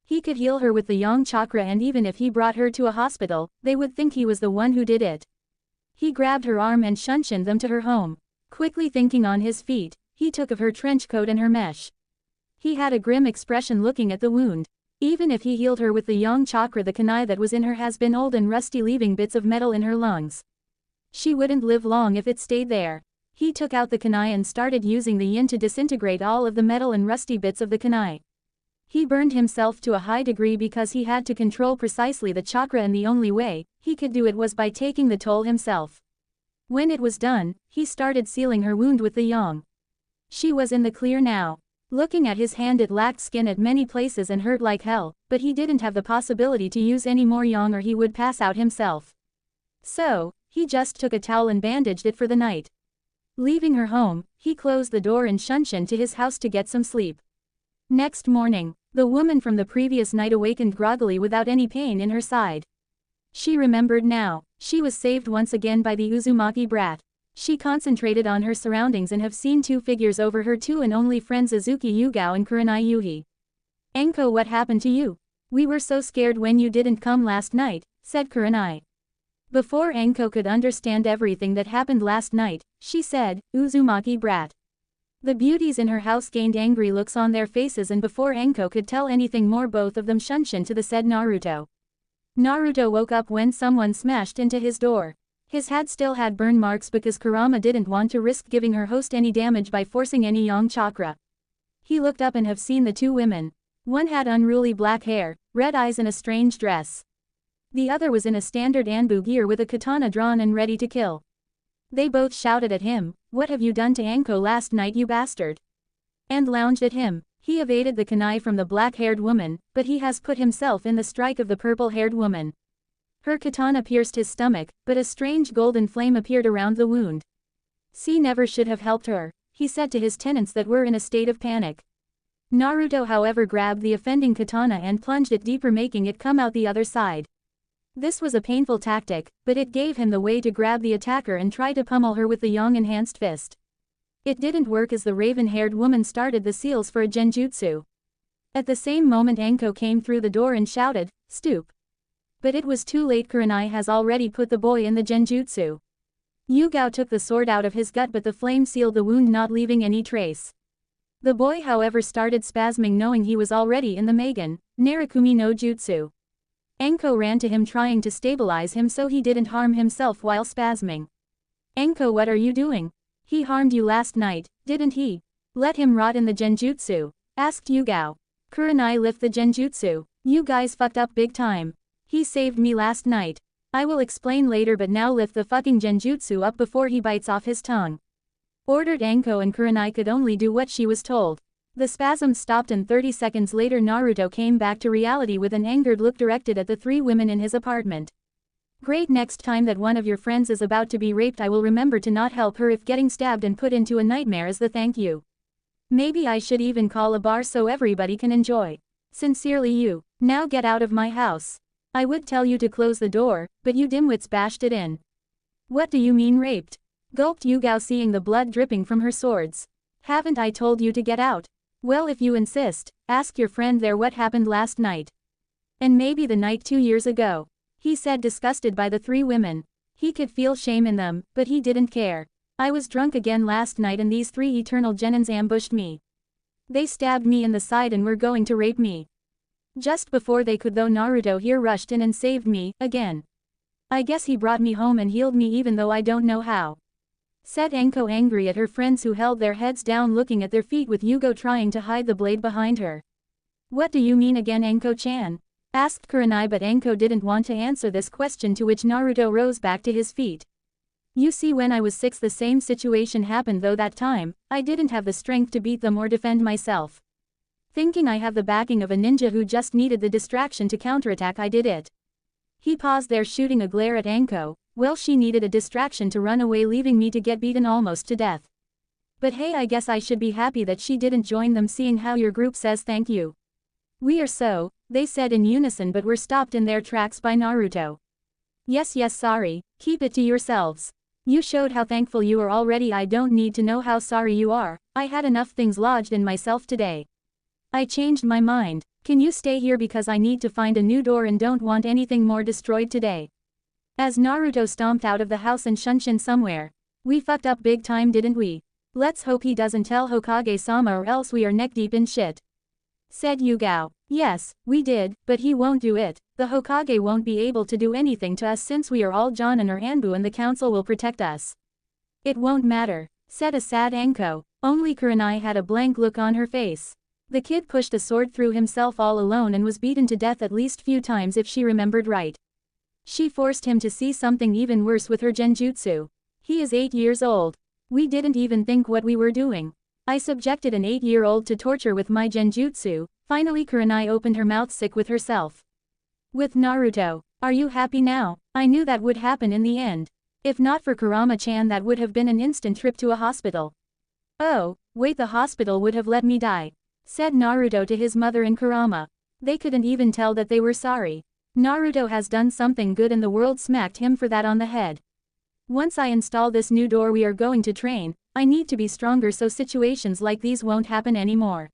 He could heal her with the yang chakra, and even if he brought her to a hospital, they would think he was the one who did it. He grabbed her arm and shunshined them to her home. Quickly thinking on his feet, he took of her trench coat and her mesh. He had a grim expression looking at the wound. Even if he healed her with the yang chakra, the kunai that was in her has been old and rusty, leaving bits of metal in her lungs. She wouldn't live long if it stayed there. He took out the kunai and started using the yin to disintegrate all of the metal and rusty bits of the kunai. He burned himself to a high degree because he had to control precisely the chakra, and the only way he could do it was by taking the toll himself. When it was done, he started sealing her wound with the yang. She was in the clear now. Looking at his hand, it lacked skin at many places and hurt like hell, but he didn't have the possibility to use any more yang or he would pass out himself. So, he just took a towel and bandaged it for the night. Leaving her home, he closed the door and shunshined to his house to get some sleep. Next morning, the woman from the previous night awakened groggily without any pain in her side. She remembered now. She was saved once again by the Uzumaki brat. She concentrated on her surroundings and have seen 2 figures over her, 2 and only friends, Azuki Yugao and Kurenai Yuhi. Enko, what happened to you? We were so scared when you didn't come last night, said Kurenai. Before Enko could understand everything that happened last night, she said, Uzumaki brat. The beauties in her house gained angry looks on their faces, and before Enko could tell anything more, both of them shunshined to the said Naruto. Naruto woke up when someone smashed into his door. His hat still had burn marks because Kurama didn't want to risk giving her host any damage by forcing any yang chakra. He looked up and have seen the 2 women. One had unruly black hair, red eyes and a strange dress. The other was in a standard ANBU gear with a katana drawn and ready to kill. They both shouted at him, "What have you done to Enko last night, you bastard?" and lounged at him. He evaded the kunai from the black-haired woman, but he has put himself in the strike of the purple-haired woman. Her katana pierced his stomach, but a strange golden flame appeared around the wound. "C never should have helped her," he said to his tenants that were in a state of panic. Naruto, however, grabbed the offending katana and plunged it deeper, making it come out the other side. This was a painful tactic, but it gave him the way to grab the attacker and try to pummel her with the yang-enhanced fist. It didn't work as the raven-haired woman started the seals for a genjutsu. At the same moment Enko came through the door and shouted, "Stoop." But it was too late. Kurenai has already put the boy in the genjutsu. Yugao took the sword out of his gut, but the flame sealed the wound, not leaving any trace. The boy, however, started spasming, knowing he was already in the Magen Narakumi no Jutsu. Enko ran to him, trying to stabilize him so he didn't harm himself while spasming. "Enko, what are you doing? He harmed you last night, didn't he? Let him rot in the genjutsu," asked Yugao. Kurenai, lift the genjutsu. You guys fucked up big time. He saved me last night. I will explain later, but now lift the fucking genjutsu up before he bites off his tongue. Ordered Enko, and Kurenai could only do what she was told. The spasm stopped, and 30 seconds later Naruto came back to reality with an angered look directed at the 3 women in his apartment. "Great, next time that one of your friends is about to be raped, I will remember to not help her if getting stabbed and put into a nightmare as the thank you. Maybe I should even call a bar so everybody can enjoy. Sincerely, you. Now get out of my house. I would tell you to close the door, but you dimwits bashed it in." What do you mean raped? Gulped Yugao, seeing the blood dripping from her swords. Haven't I told you to get out? Well, if you insist, ask your friend there what happened last night. And maybe the night 2 years ago. He said, disgusted by the three women. He could feel shame in them, but he didn't care. I was drunk again last night and these three eternal genins ambushed me. They stabbed me in the side and were going to rape me. Just before they could though, Naruto here rushed in and saved me, again. I guess he brought me home and healed me even though I don't know how. Said Enko, angry at her friends who held their heads down looking at their feet with Yugo trying to hide the blade behind her. What do you mean again, Enko-chan? Asked Kurenai, but Enko didn't want to answer this question, to which Naruto rose back to his feet. You see, when I was 6 the same situation happened, though that time, I didn't have the strength to beat them or defend myself. Thinking I have the backing of a ninja who just needed the distraction to counterattack, I did it. He paused there, shooting a glare at Enko. Well, she needed a distraction to run away, leaving me to get beaten almost to death. But hey, I guess I should be happy that she didn't join them, seeing how your group says thank you. We are so, they said in unison, but were stopped in their tracks by Naruto. Yes, sorry, keep it to yourselves. You showed how thankful you are already. I don't need to know how sorry you are. I had enough things lodged in myself today. I changed my mind. Can you stay here because I need to find a new door and don't want anything more destroyed today. As Naruto stomped out of the house and Shunshin somewhere. We fucked up big time, didn't we? Let's hope he doesn't tell Hokage-sama or else we are neck deep in shit. Said Yugao. Yes, we did, but he won't do it. The Hokage won't be able to do anything to us since we are all Jonin or ANBU and the council will protect us. It won't matter, said a sad Enko. Only Kurenai had a blank look on her face. The kid pushed a sword through himself all alone and was beaten to death at least few times if she remembered right. She forced him to see something even worse with her genjutsu. He is 8 years old. We didn't even think what we were doing. I subjected an 8-year-old to torture with my genjutsu. Finally Kurenai opened her mouth, sick with herself. With Naruto. Are you happy now? I knew that would happen in the end. If not for Kurama-chan, that would have been an instant trip to a hospital. Oh, wait, the hospital would have let me die. Said Naruto to his mother and Kurama. They couldn't even tell that they were sorry. Naruto has done something good and the world smacked him for that on the head. Once I install this new door we are going to train, I need to be stronger so situations like these won't happen anymore.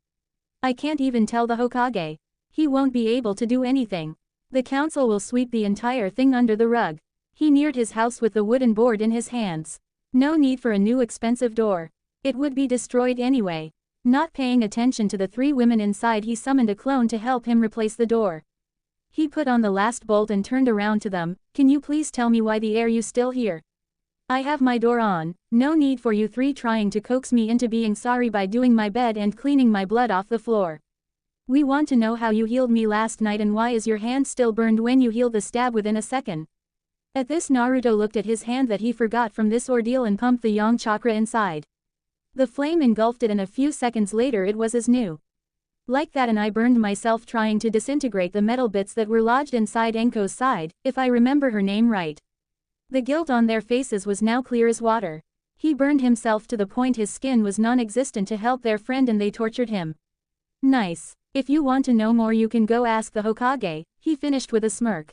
I can't even tell the Hokage. He won't be able to do anything. The council will sweep the entire thing under the rug. He neared his house with the wooden board in his hands. No need for a new expensive door. It would be destroyed anyway. Not paying attention to the three women inside, he summoned a clone to help him replace the door. He put on the last bolt and turned around to them. Can you please tell me why the air you still here? I have my door on. No need for you three trying to coax me into being sorry by doing my bed and cleaning my blood off the floor. We want to know how you healed me last night and why is your hand still burned when you healed the stab within a second. At this Naruto looked at his hand that he forgot from this ordeal and pumped the yang chakra inside. The flame engulfed it and a few seconds later it was as new. Like that, and I burned myself trying to disintegrate the metal bits that were lodged inside Enko's side, if I remember her name right. The guilt on their faces was now clear as water. He burned himself to the point his skin was non-existent to help their friend and they tortured him. Nice. If you want to know more you can go ask the Hokage, he finished with a smirk.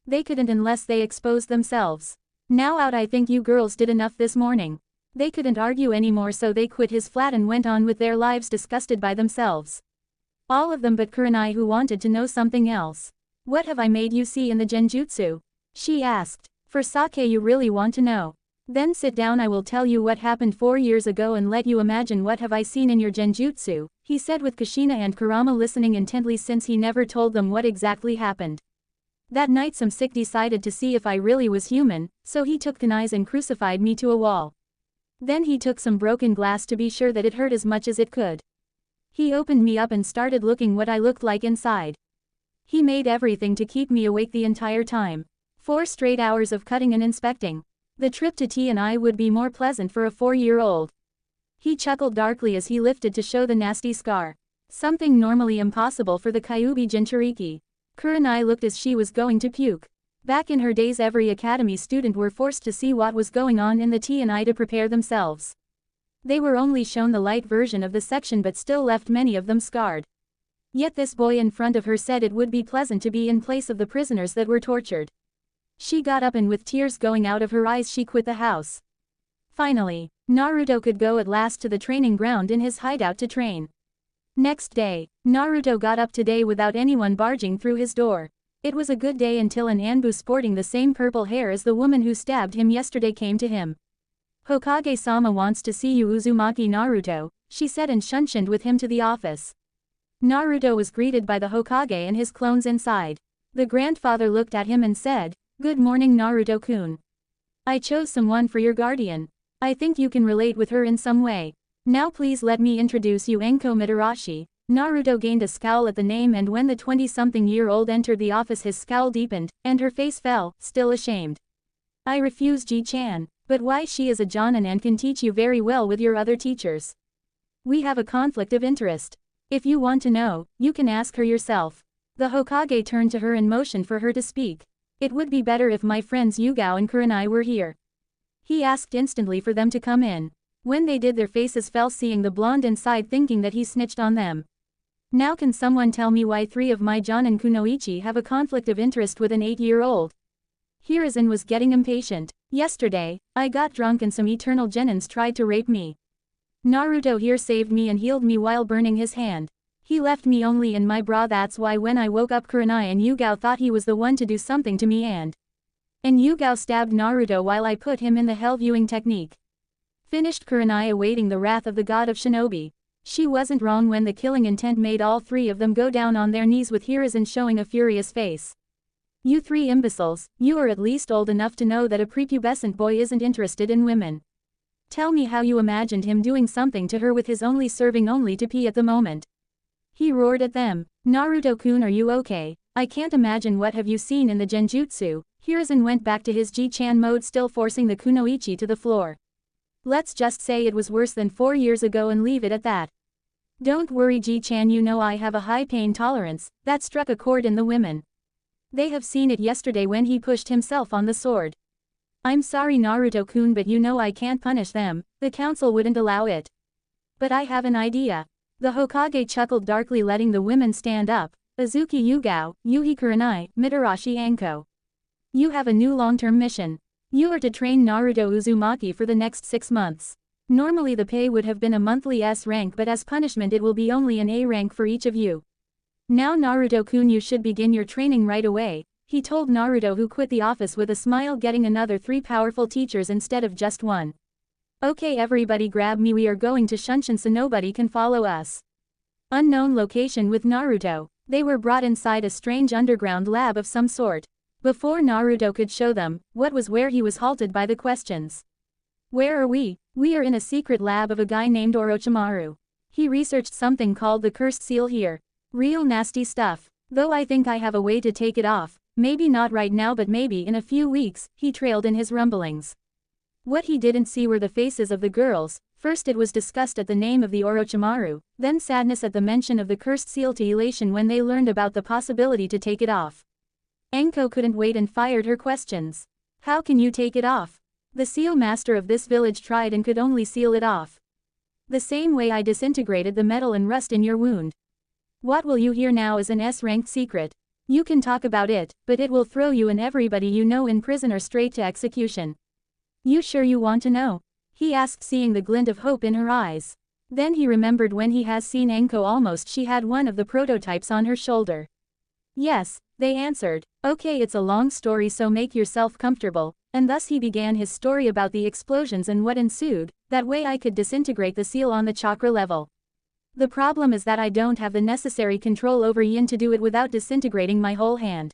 They couldn't unless they exposed themselves. Now out, I think you girls did enough this morning. They couldn't argue anymore so they quit his flat and went on with their lives disgusted by themselves. All of them but Kurenai, who wanted to know something else. What have I made you see in the genjutsu? She asked. For sake, you really want to know? Then sit down, I will tell you what happened 4 years ago and let you imagine what have I seen in your genjutsu, he said with Kushina and Kurama listening intently since he never told them what exactly happened. That night some sick decided to see if I really was human, so he took knives and crucified me to a wall. Then he took some broken glass to be sure that it hurt as much as it could. He opened me up and started looking what I looked like inside. He made everything to keep me awake the entire time. 4 straight hours of cutting and inspecting. The trip to T&I would be more pleasant for a 4-year-old. He chuckled darkly as he lifted to show the nasty scar. Something normally impossible for the Kyuubi Jinchuriki. Kurenai looked as she was going to puke. Back in her days every academy student were forced to see what was going on in the T&I to prepare themselves. They were only shown the light version of the section but still left many of them scarred. Yet this boy in front of her said it would be pleasant to be in place of the prisoners that were tortured. She got up and with tears going out of her eyes she quit the house. Finally, Naruto could go at last to the training ground in his hideout to train. Next day, Naruto got up today without anyone barging through his door. It was a good day until an ANBU sporting the same purple hair as the woman who stabbed him yesterday came to him. "Hokage-sama wants to see you Uzumaki Naruto," she said and shunshined with him to the office. Naruto was greeted by the Hokage and his clones inside. The grandfather looked at him and said, "Good morning Naruto-kun. I chose someone for your guardian. I think you can relate with her in some way. Now please let me introduce you Enko Mitarashi." Naruto gained a scowl at the name, and when the 20-something-year-old entered the office his scowl deepened, and her face fell, still ashamed. "I refuse Ji-chan. But why? She is a jonin and can teach you very well with your other teachers. We have a conflict of interest. If you want to know, you can ask her yourself." The Hokage turned to her and motioned for her to speak. "It would be better if my friends Yugao and Kurenai were here." He asked instantly for them to come in. When they did their faces fell seeing the blonde inside, thinking that he snitched on them. "Now can someone tell me why 3 of my jonin kunoichi have a conflict of interest with an 8-year-old? Hiruzen was getting impatient. "Yesterday, I got drunk and some eternal genins tried to rape me. Naruto here saved me and healed me while burning his hand. He left me only in my bra. That's why when I woke up Kurenai and Yugao thought he was the one to do something to me and Yugao stabbed Naruto while I put him in the hell viewing technique." Finished Kurenai, awaiting the wrath of the god of shinobi. She wasn't wrong when the killing intent made all 3 of them go down on their knees with Hiruzen showing a furious face. "You 3 imbeciles, you are at least old enough to know that a prepubescent boy isn't interested in women. Tell me how you imagined him doing something to her with his only serving only to pee at the moment." He roared at them. "Naruto-kun, are you okay? I can't imagine what have you seen in the genjutsu." Hiruzen went back to his Ji-chan mode, still forcing the kunoichi to the floor. "Let's just say it was worse than 4 years ago and leave it at that. Don't worry Ji-chan, you know I have a high pain tolerance." That struck a chord in the women. They have seen it yesterday when he pushed himself on the sword. "I'm sorry Naruto-kun, but you know I can't punish them, the council wouldn't allow it. But I have an idea." The Hokage chuckled darkly, letting the women stand up. "Azuki Yugao, Yuhi Kurenai, Mitarashi Anko. You have a new long-term mission. You are to train Naruto Uzumaki for the next 6 months. Normally the pay would have been a monthly S rank, but as punishment it will be only an A rank for each of you. Now Naruto-kun, you should begin your training right away," he told Naruto, who quit the office with a smile, getting another 3 powerful teachers instead of just 1. "Okay everybody grab me, we are going to Shunshin so nobody can follow us." Unknown location with Naruto. They were brought inside a strange underground lab of some sort. Before Naruto could show them what was where, he was halted by the questions. "Where are we?" "We are in a secret lab of a guy named Orochimaru. He researched something called the cursed seal here. Real nasty stuff. Though I think I have a way to take it off. Maybe not right now, but maybe in a few weeks," he trailed in his rumblings. What he didn't see were the faces of the girls. First it was disgust at the name of the Orochimaru, then sadness at the mention of the cursed seal, to elation when they learned about the possibility to take it off. Anko couldn't wait and fired her questions. "How can you take it off? The seal master of this village tried and could only seal it off. The same way I disintegrated the metal and rust in your wound. What will you hear now is an S-ranked secret. You can talk about it, but it will throw you and everybody you know in prison or straight to execution. You sure you want to know?" he asked, seeing the glint of hope in her eyes. Then he remembered when he has seen Anko almost she had one of the prototypes on her shoulder. "Yes," they answered. "Okay, it's a long story so make yourself comfortable," and thus he began his story about the explosions and what ensued. "That way I could disintegrate the seal on the chakra level. The problem is that I don't have the necessary control over yin to do it without disintegrating my whole hand."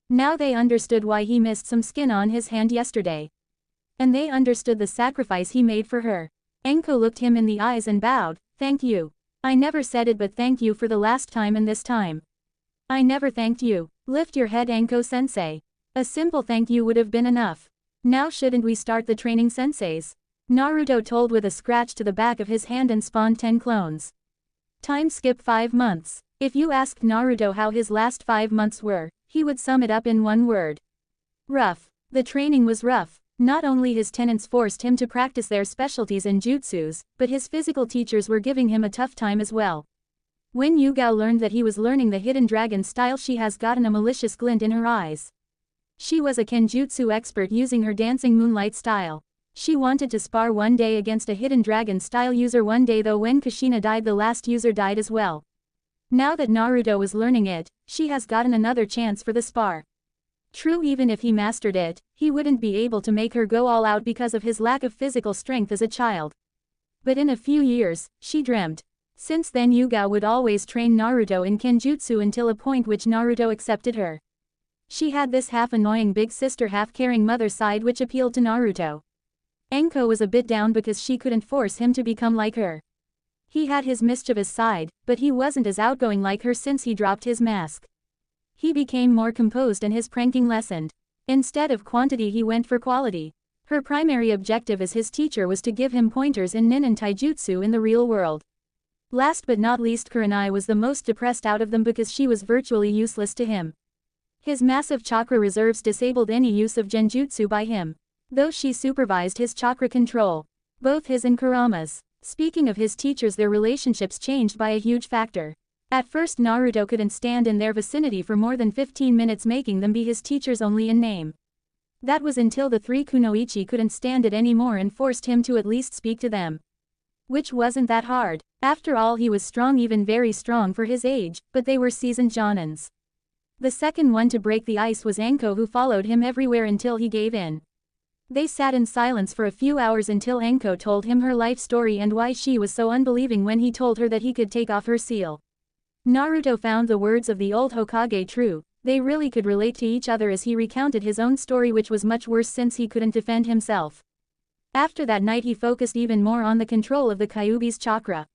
Now they understood why he missed some skin on his hand yesterday. And they understood the sacrifice he made for her. Anko looked him in the eyes and bowed. "Thank you. I never said it, but thank you for the last time and this time." "I never thanked you." "Lift your head Anko-sensei. A simple thank you would have been enough. Now shouldn't we start the training senseis?" Naruto told with a scratch to the back of his hand and spawned 10 clones. Time skip 5 months. If you asked Naruto how his last 5 months were, he would sum it up in one word. Rough. The training was rough. Not only his tenants forced him to practice their specialties and jutsus, but his physical teachers were giving him a tough time as well. When Yugao learned that he was learning the hidden dragon style, she has gotten a malicious glint in her eyes. She was a kenjutsu expert using her dancing moonlight style. She wanted to spar one day against a hidden dragon style user one day, though when Kushina died the last user died as well. Now that Naruto was learning it, she has gotten another chance for the spar. True, even if he mastered it, he wouldn't be able to make her go all out because of his lack of physical strength as a child. But in a few years, she dreamt. Since then Yuga would always train Naruto in kenjutsu until a point which Naruto accepted her. She had this half-annoying big sister half-caring mother side which appealed to Naruto. Enko was a bit down because she couldn't force him to become like her. He had his mischievous side, but he wasn't as outgoing like her since he dropped his mask. He became more composed and his pranking lessened. Instead of quantity he went for quality. Her primary objective as his teacher was to give him pointers in nin and taijutsu in the real world. Last but not least, Kurenai was the most depressed out of them because she was virtually useless to him. His massive chakra reserves disabled any use of genjutsu by him. Though she supervised his chakra control. Both his and Kurama's. Speaking of his teachers, their relationships changed by a huge factor. At first Naruto couldn't stand in their vicinity for more than 15 minutes, making them be his teachers only in name. That was until the three kunoichi couldn't stand it anymore and forced him to at least speak to them. Which wasn't that hard. After all, he was strong, even very strong for his age, but they were seasoned jonins. The second one to break the ice was Anko, who followed him everywhere until he gave in. They sat in silence for a few hours until Anko told him her life story and why she was so unbelieving when he told her that he could take off her seal. Naruto found the words of the old Hokage true. They really could relate to each other as he recounted his own story, which was much worse since he couldn't defend himself. After that night he focused even more on the control of the Kyuubi's chakra.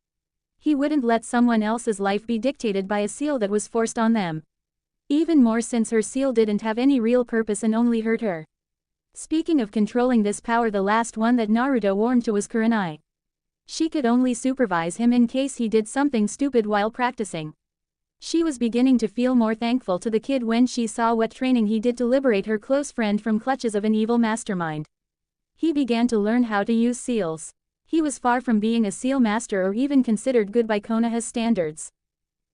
He wouldn't let someone else's life be dictated by a seal that was forced on them. Even more since her seal didn't have any real purpose and only hurt her. Speaking of controlling this power, the last one that Naruto warmed to was Kurenai. She could only supervise him in case he did something stupid while practicing. She was beginning to feel more thankful to the kid when she saw what training he did to liberate her close friend from clutches of an evil mastermind. He began to learn how to use seals. He was far from being a seal master or even considered good by Konoha's standards.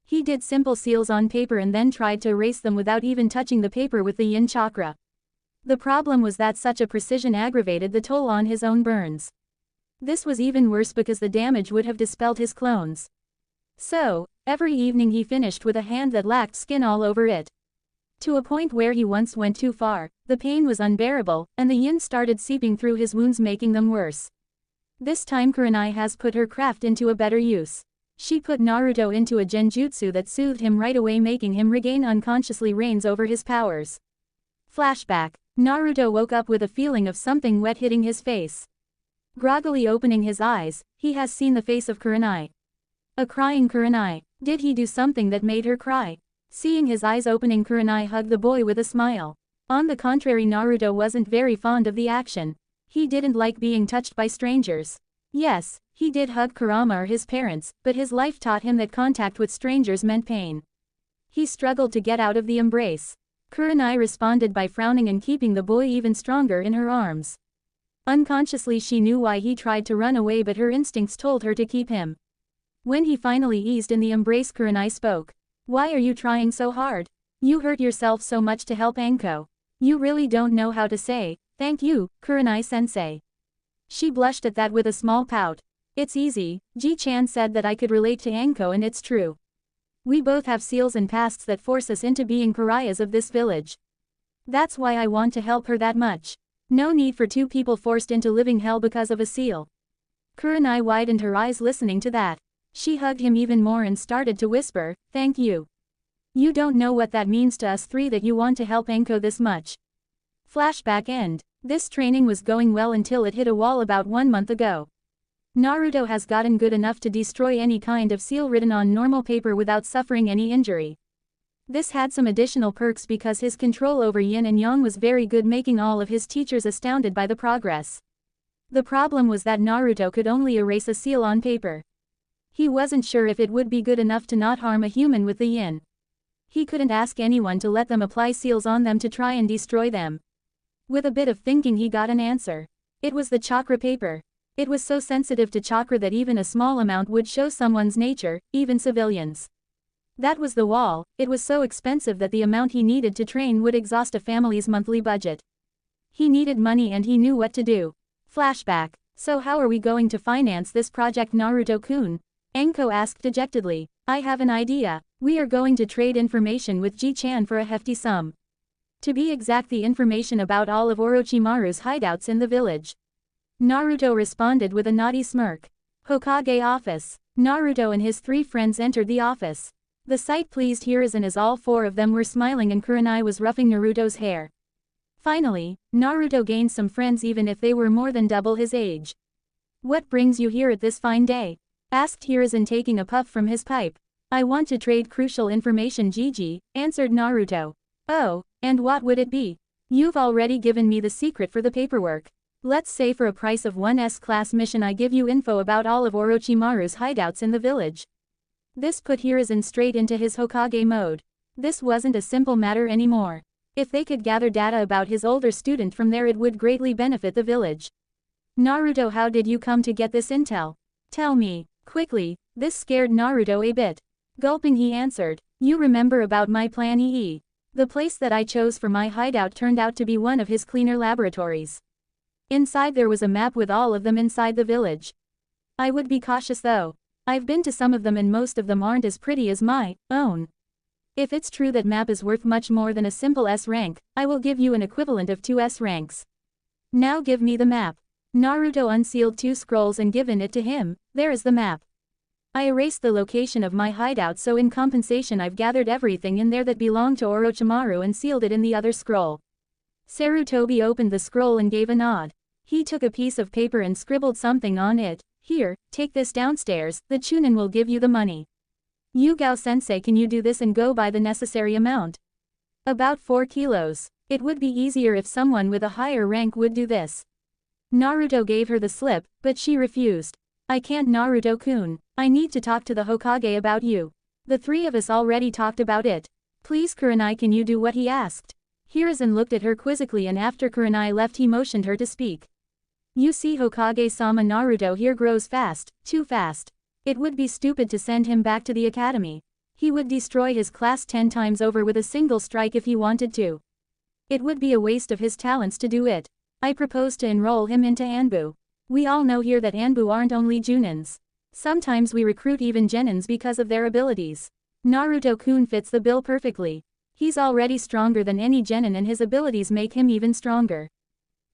He did simple seals on paper and then tried to erase them without even touching the paper with the yin chakra. The problem was that such a precision aggravated the toll on his own burns. This was even worse because the damage would have dispelled his clones. So, every evening he finished with a hand that lacked skin all over it. To a point where he once went too far, the pain was unbearable, and the yin started seeping through his wounds, making them worse. This time Kurenai has put her craft into a better use. She put Naruto into a genjutsu that soothed him right away, making him regain unconsciously reins over his powers. Flashback. Naruto woke up with a feeling of something wet hitting his face. Groggily opening his eyes, he has seen the face of Kurenai. A crying Kurenai. Did he do something that made her cry? Seeing his eyes opening, Kurenai hugged the boy with a smile. On the contrary, Naruto wasn't very fond of the action. He didn't like being touched by strangers. Yes, he did hug Kurama or his parents, but his life taught him that contact with strangers meant pain. He struggled to get out of the embrace. Kurenai responded by frowning and keeping the boy even stronger in her arms. Unconsciously she knew why he tried to run away, but her instincts told her to keep him. When he finally eased in the embrace, Kurenai spoke. "Why are you trying so hard? You hurt yourself so much to help Anko. You really don't know how to say, thank you, Kurenai-sensei." She blushed at that with a small pout. "It's easy, Ji-chan said that I could relate to Anko, and it's true. We both have seals and pasts that force us into being pariahs of this village. That's why I want to help her that much. No need for two people forced into living hell because of a seal." Kurenai widened her eyes listening to that. She hugged him even more and started to whisper, "Thank you. You don't know what that means to us three that you want to help Anko this much." Flashback end. This training was going well until it hit a wall about 1 month ago. Naruto has gotten good enough to destroy any kind of seal written on normal paper without suffering any injury. This had some additional perks because his control over yin and yang was very good, making all of his teachers astounded by the progress. The problem was that Naruto could only erase a seal on paper. He wasn't sure if it would be good enough to not harm a human with the yin. He couldn't ask anyone to let them apply seals on them to try and destroy them. With a bit of thinking he got an answer. It was the chakra paper. It was so sensitive to chakra that even a small amount would show someone's nature, even civilians. That was the wall. It was so expensive that the amount he needed to train would exhaust a family's monthly budget. He needed money and he knew what to do. Flashback. So how are we going to finance this project, Naruto-kun? Enko asked dejectedly. I have an idea. We are going to trade information with Ji-chan for a hefty sum. To be exact, the information about all of Orochimaru's hideouts in the village. Naruto responded with a naughty smirk. Hokage office. Naruto and his 3 friends entered the office. The sight pleased Hiruzen as all 4 of them were smiling and Kurenai was roughing Naruto's hair. Finally, Naruto gained some friends even if they were more than double his age. What brings you here at this fine day? Asked Hiruzen taking a puff from his pipe. I want to trade crucial information, Gigi, answered Naruto. Oh, and what would it be? You've already given me the secret for the paperwork. Let's say for a price of one S-class mission I give you info about all of Orochimaru's hideouts in the village. This put Hiruzen straight into his Hokage mode. This wasn't a simple matter anymore. If they could gather data about his older student from there, it would greatly benefit the village. Naruto, how did you come to get this intel? Tell me, quickly. This scared Naruto a bit. Gulping, he answered, you remember about my plan EE. The place that I chose for my hideout turned out to be one of his cleaner laboratories. Inside there was a map with all of them inside the village. I would be cautious though. I've been to some of them and most of them aren't as pretty as my own. If it's true that map is worth much more than a simple S rank, I will give you an equivalent of 2 S ranks. Now give me the map. Naruto unsealed 2 scrolls and given it to him. There is the map. I erased the location of my hideout, so in compensation I've gathered everything in there that belonged to Orochimaru and sealed it in the other scroll. Sarutobi opened the scroll and gave a nod. He took a piece of paper and scribbled something on it. Here, take this downstairs, the Chunin will give you the money. Yugao-sensei, can you do this and go buy the necessary amount? About 4 kilos. It would be easier if someone with a higher rank would do this. Naruto gave her the slip, but she refused. I can't, Naruto-kun. I need to talk to the Hokage about you. The 3 of us already talked about it. Please, Kurenai, can you do what he asked? Hiruzen looked at her quizzically, and after Kurenai left he motioned her to speak. You see, Hokage-sama, Naruto here grows fast, too fast. It would be stupid to send him back to the academy. He would destroy his class 10 times over with a single strike if he wanted to. It would be a waste of his talents to do it. I propose to enroll him into ANBU. We all know here that ANBU aren't only Junins. Sometimes we recruit even Genins because of their abilities. Naruto-kun fits the bill perfectly. He's already stronger than any Genin and his abilities make him even stronger.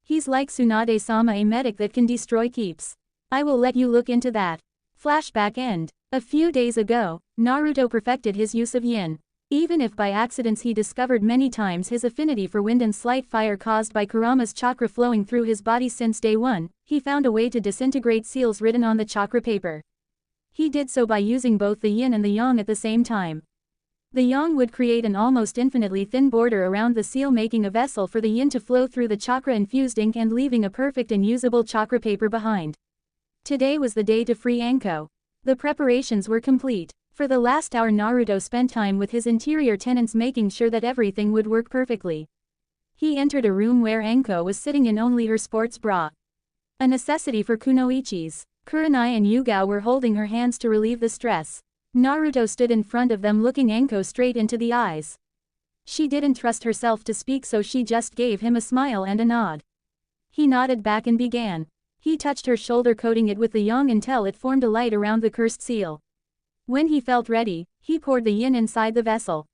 He's like Tsunade-sama, a medic that can destroy keeps. I will let you look into that. Flashback end. A few days ago, Naruto perfected his use of yin. Even if by accidents he discovered many times his affinity for wind and slight fire caused by Kurama's chakra flowing through his body since day 1, he found a way to disintegrate seals written on the chakra paper. He did so by using both the yin and the yang at the same time. The yang would create an almost infinitely thin border around the seal, making a vessel for the yin to flow through the chakra-infused ink and leaving a perfect and usable chakra paper behind. Today was the day to free Anko. The preparations were complete. For the last hour Naruto spent time with his interior tenants making sure that everything would work perfectly. He entered a room where Anko was sitting in only her sports bra. A necessity for kunoichis. Kurenai and Yugao were holding her hands to relieve the stress. Naruto stood in front of them looking Anko straight into the eyes. She didn't trust herself to speak, so she just gave him a smile and a nod. He nodded back and began. He touched her shoulder, coating it with the yang until it formed a light around the cursed seal. When he felt ready, he poured the yin inside the vessel.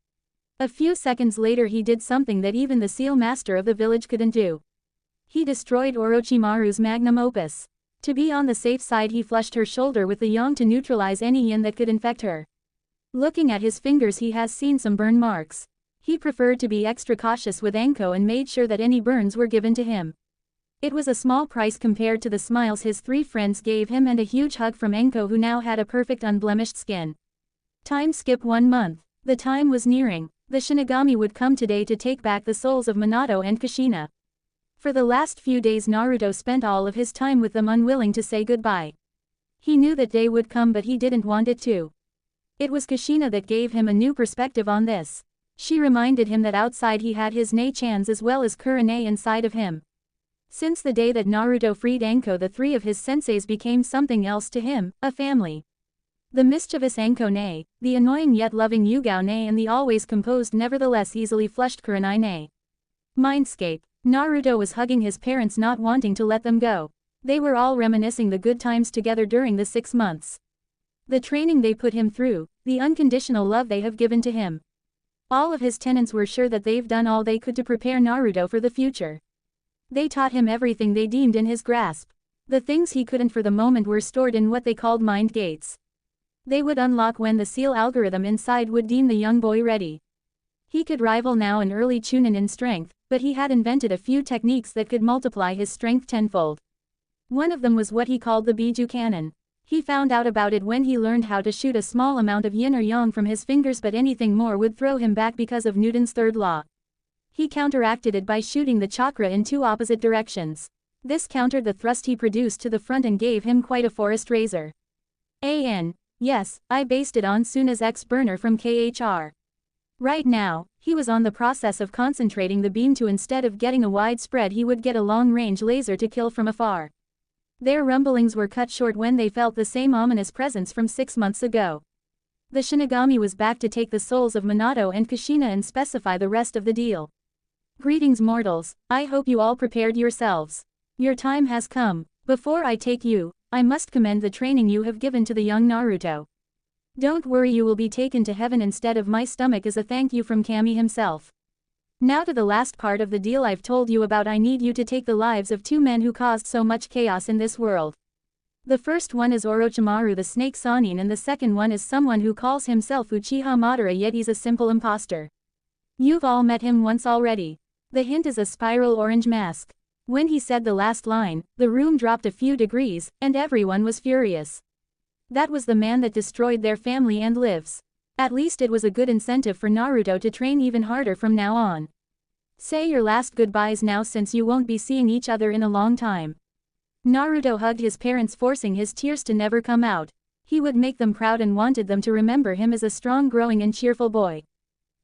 A few seconds later he did something that even the seal master of the village couldn't do. He destroyed Orochimaru's magnum opus. To be on the safe side he flushed her shoulder with the yang to neutralize any yin that could infect her. Looking at his fingers, he has seen some burn marks. He preferred to be extra cautious with Anko and made sure that any burns were given to him. It was a small price compared to the smiles his 3 friends gave him and a huge hug from Anko, who now had a perfect unblemished skin. Time skip 1 month. The time was nearing. The Shinigami would come today to take back the souls of Minato and Kushina. For the last few days Naruto spent all of his time with them, unwilling to say goodbye. He knew that day would come, but he didn't want it to. It was Kushina that gave him a new perspective on this. She reminded him that outside he had his nei-chans as well as Kurenai inside of him. Since the day that Naruto freed Anko, the 3 of his senseis became something else to him, a family. The mischievous Anko nay, the annoying yet loving Yugao nay, and the always composed nevertheless easily flushed Kurenai nay. Mindscape. Naruto was hugging his parents, not wanting to let them go. They were all reminiscing the good times together during the 6 months. The training they put him through, the unconditional love they have given to him. All of his tenants were sure that they've done all they could to prepare Naruto for the future. They taught him everything they deemed in his grasp. The things he couldn't for the moment were stored in what they called mind gates. They would unlock when the seal algorithm inside would deem the young boy ready. He could rival now an early Chunin in strength, but he had invented a few techniques that could multiply his strength tenfold. One of them was what he called the Biju Cannon. He found out about it when he learned how to shoot a small amount of yin or yang from his fingers, but anything more would throw him back because of Newton's third law. He counteracted it by shooting the chakra in 2 opposite directions. This countered the thrust he produced to the front and gave him quite a forest razor. Yes, I based it on Suna's X-burner from KHR. Right now, he was on the process of concentrating the beam to, instead of getting a wide spread, he would get a long-range laser to kill from afar. Their rumblings were cut short when they felt the same ominous presence from 6 months ago. The Shinigami was back to take the souls of Minato and Kushina and specify the rest of the deal. Greetings mortals, I hope you all prepared yourselves. Your time has come. Before I take you, I must commend the training you have given to the young Naruto. Don't worry, you will be taken to heaven instead of my stomach as a thank you from Kami himself. Now to the last part of the deal I've told you about. I need you to take the lives of 2 men who caused so much chaos in this world. The first one is Orochimaru the Snake Sanin, and the second one is someone who calls himself Uchiha Madara, yet he's a simple imposter. You've all met him once already. The hint is a spiral orange mask. When he said the last line, the room dropped a few degrees, and everyone was furious. That was the man that destroyed their family and lives. At least it was a good incentive for Naruto to train even harder from now on. Say your last goodbyes now, since you won't be seeing each other in a long time. Naruto hugged his parents, forcing his tears to never come out. He would make them proud and wanted them to remember him as a strong, growing and cheerful boy.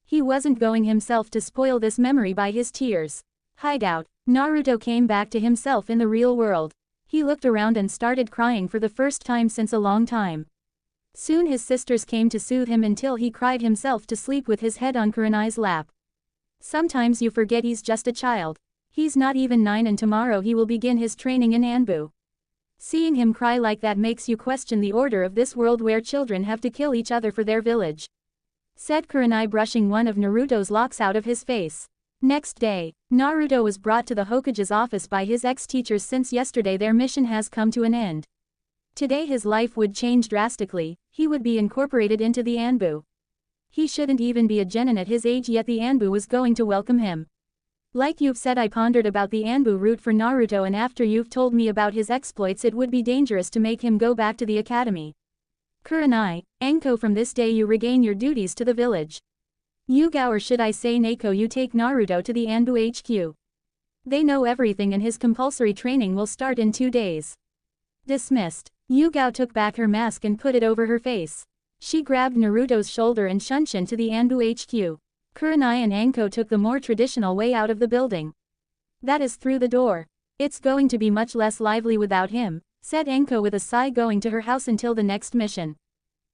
He wasn't going himself to spoil this memory by his tears. Hideout. Naruto came back to himself in the real world. He looked around and started crying for the first time since a long time. Soon his sisters came to soothe him until he cried himself to sleep with his head on Kurenai's lap. Sometimes you forget he's just a child. He's not even 9 and tomorrow he will begin his training in ANBU. Seeing him cry like that makes you question the order of this world where children have to kill each other for their village," said Kurenai, brushing one of Naruto's locks out of his face. Next day, Naruto was brought to the Hokage's office by his ex-teachers since yesterday their mission has come to an end. Today his life would change drastically, he would be incorporated into the ANBU. He shouldn't even be a genin at his age, yet the ANBU was going to welcome him. Like you've said, I pondered about the ANBU route for Naruto, and after you've told me about his exploits it would be dangerous to make him go back to the academy. Kurenai, Anko, from this day you regain your duties to the village. Yugao, or should I say Neko, you take Naruto to the ANBU HQ. They know everything and his compulsory training will start in 2 days. Dismissed. Yugao took back her mask and put it over her face. She grabbed Naruto's shoulder and shunshin to the ANBU HQ. Kurenai and Anko took the more traditional way out of the building. That is through the door. It's going to be much less lively without him, said Anko with a sigh, going to her house until the next mission.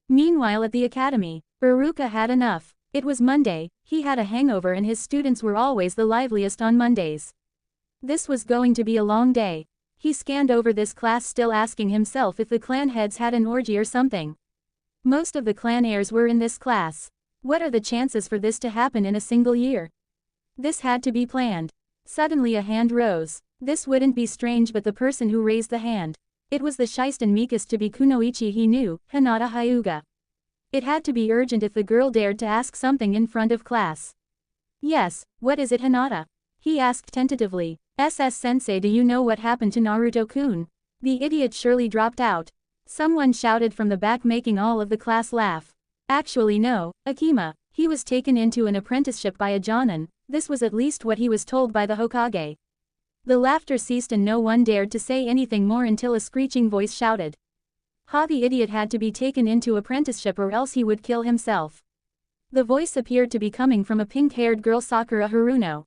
Meanwhile at the academy, Iruka had enough. It was Monday, he had a hangover and his students were always the liveliest on Mondays. This was going to be a long day. He scanned over this class, still asking himself if the clan heads had an orgy or something. Most of the clan heirs were in this class. What are the chances for this to happen in a single year? This had to be planned. Suddenly a hand rose. This wouldn't be strange, but the person who raised the hand. It was the shisten meekest to be Kunoichi he knew, Hinata Hyuga. It had to be urgent if the girl dared to ask something in front of class. Yes, what is it, Hinata? He asked tentatively. Sensei, do you know what happened to Naruto-kun? The idiot surely dropped out. Someone shouted from the back, making all of the class laugh. Actually no, Akima. He was taken into an apprenticeship by a jonin. This was at least what he was told by the Hokage. The laughter ceased and no one dared to say anything more until a screeching voice shouted. Ha, the idiot had to be taken into apprenticeship or else he would kill himself. The voice appeared to be coming from a pink-haired girl, Sakura Haruno.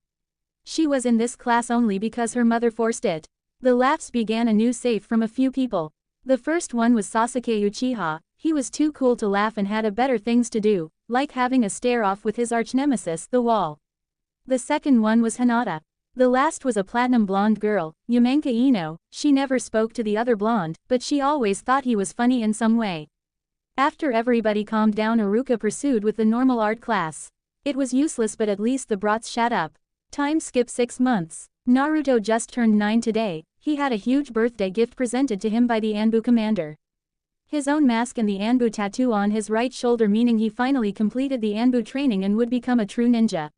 She was in this class only because her mother forced it. The laughs began anew, safe from a few people. The first one was Sasuke Uchiha. He was too cool to laugh and had a better things to do, like having a stare-off with his arch-nemesis, the wall. The second one was Hinata. The last was a platinum blonde girl, Yamenka Ino. She never spoke to the other blonde, but she always thought he was funny in some way. After everybody calmed down, Aruka pursued with the normal art class. It was useless, but at least the brats shut up. Time skip 6 months. Naruto just turned 9 today. He had a huge birthday gift presented to him by the ANBU commander. His own mask and the ANBU tattoo on his right shoulder, meaning he finally completed the ANBU training and would become a true ninja.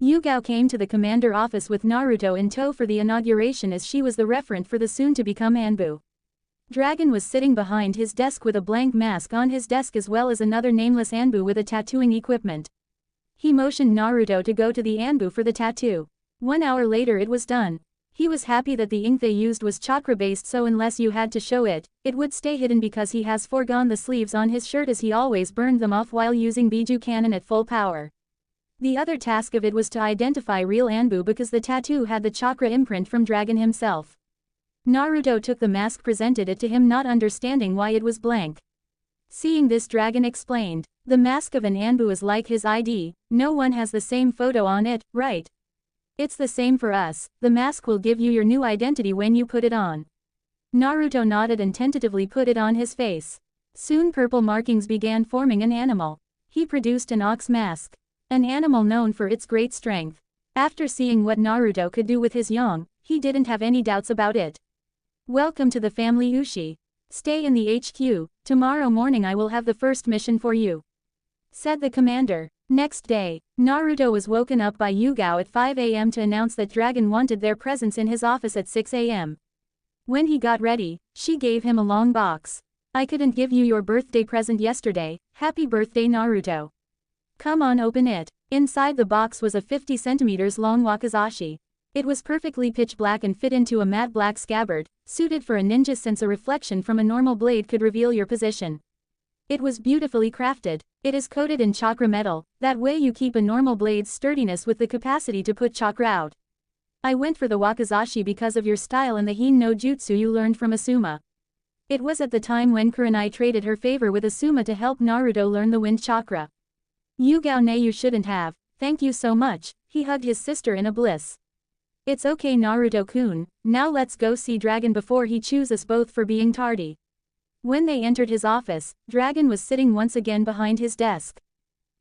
Yugao came to the commander office with Naruto in tow for the inauguration, as she was the referent for the soon-to-become ANBU. Dragon was sitting behind his desk with a blank mask on his desk, as well as another nameless ANBU with a tattooing equipment. He motioned Naruto to go to the ANBU for the tattoo. 1 hour later it was done. He was happy that the ink they used was chakra-based, so unless you had to show it, it would stay hidden, because he has foregone the sleeves on his shirt as he always burned them off while using Biju cannon at full power. The other task of it was to identify real ANBU, because the tattoo had the chakra imprint from Dragon himself. Naruto took the mask, presented it to him, not understanding why it was blank. Seeing this, Dragon explained, "The mask of an ANBU is like his ID, no one has the same photo on it, right? It's the same for us, the mask will give you your new identity when you put it on." Naruto nodded and tentatively put it on his face. Soon purple markings began forming an animal. He produced an ox mask. An animal known for its great strength. After seeing what Naruto could do with his yang, he didn't have any doubts about it. "Welcome to the family, Ushi. Stay in the HQ, tomorrow morning I will have the first mission for you," said the commander. Next day, Naruto was woken up by Yugao at 5 a.m. to announce that Dragon wanted their presence in his office at 6 a.m. When he got ready, she gave him a long box. "I couldn't give you your birthday present yesterday, happy birthday, Naruto. Come on, open it." Inside the box was a 50 centimeters long wakizashi. It was perfectly pitch black and fit into a matte black scabbard, suited for a ninja since a reflection from a normal blade could reveal your position. It was beautifully crafted. It is coated in chakra metal, that way you keep a normal blade's sturdiness with the capacity to put chakra out. "I went for the wakizashi because of your style and the Hin no Jutsu you learned from Asuma. It was at the time when Kurenai traded her favor with Asuma to help Naruto learn the wind chakra." "Yugao, nay, you shouldn't have, thank you so much," he hugged his sister in a bliss. "It's okay, Naruto-kun, now let's go see Dragon before he chews us both for being tardy." When they entered his office, Dragon was sitting once again behind his desk.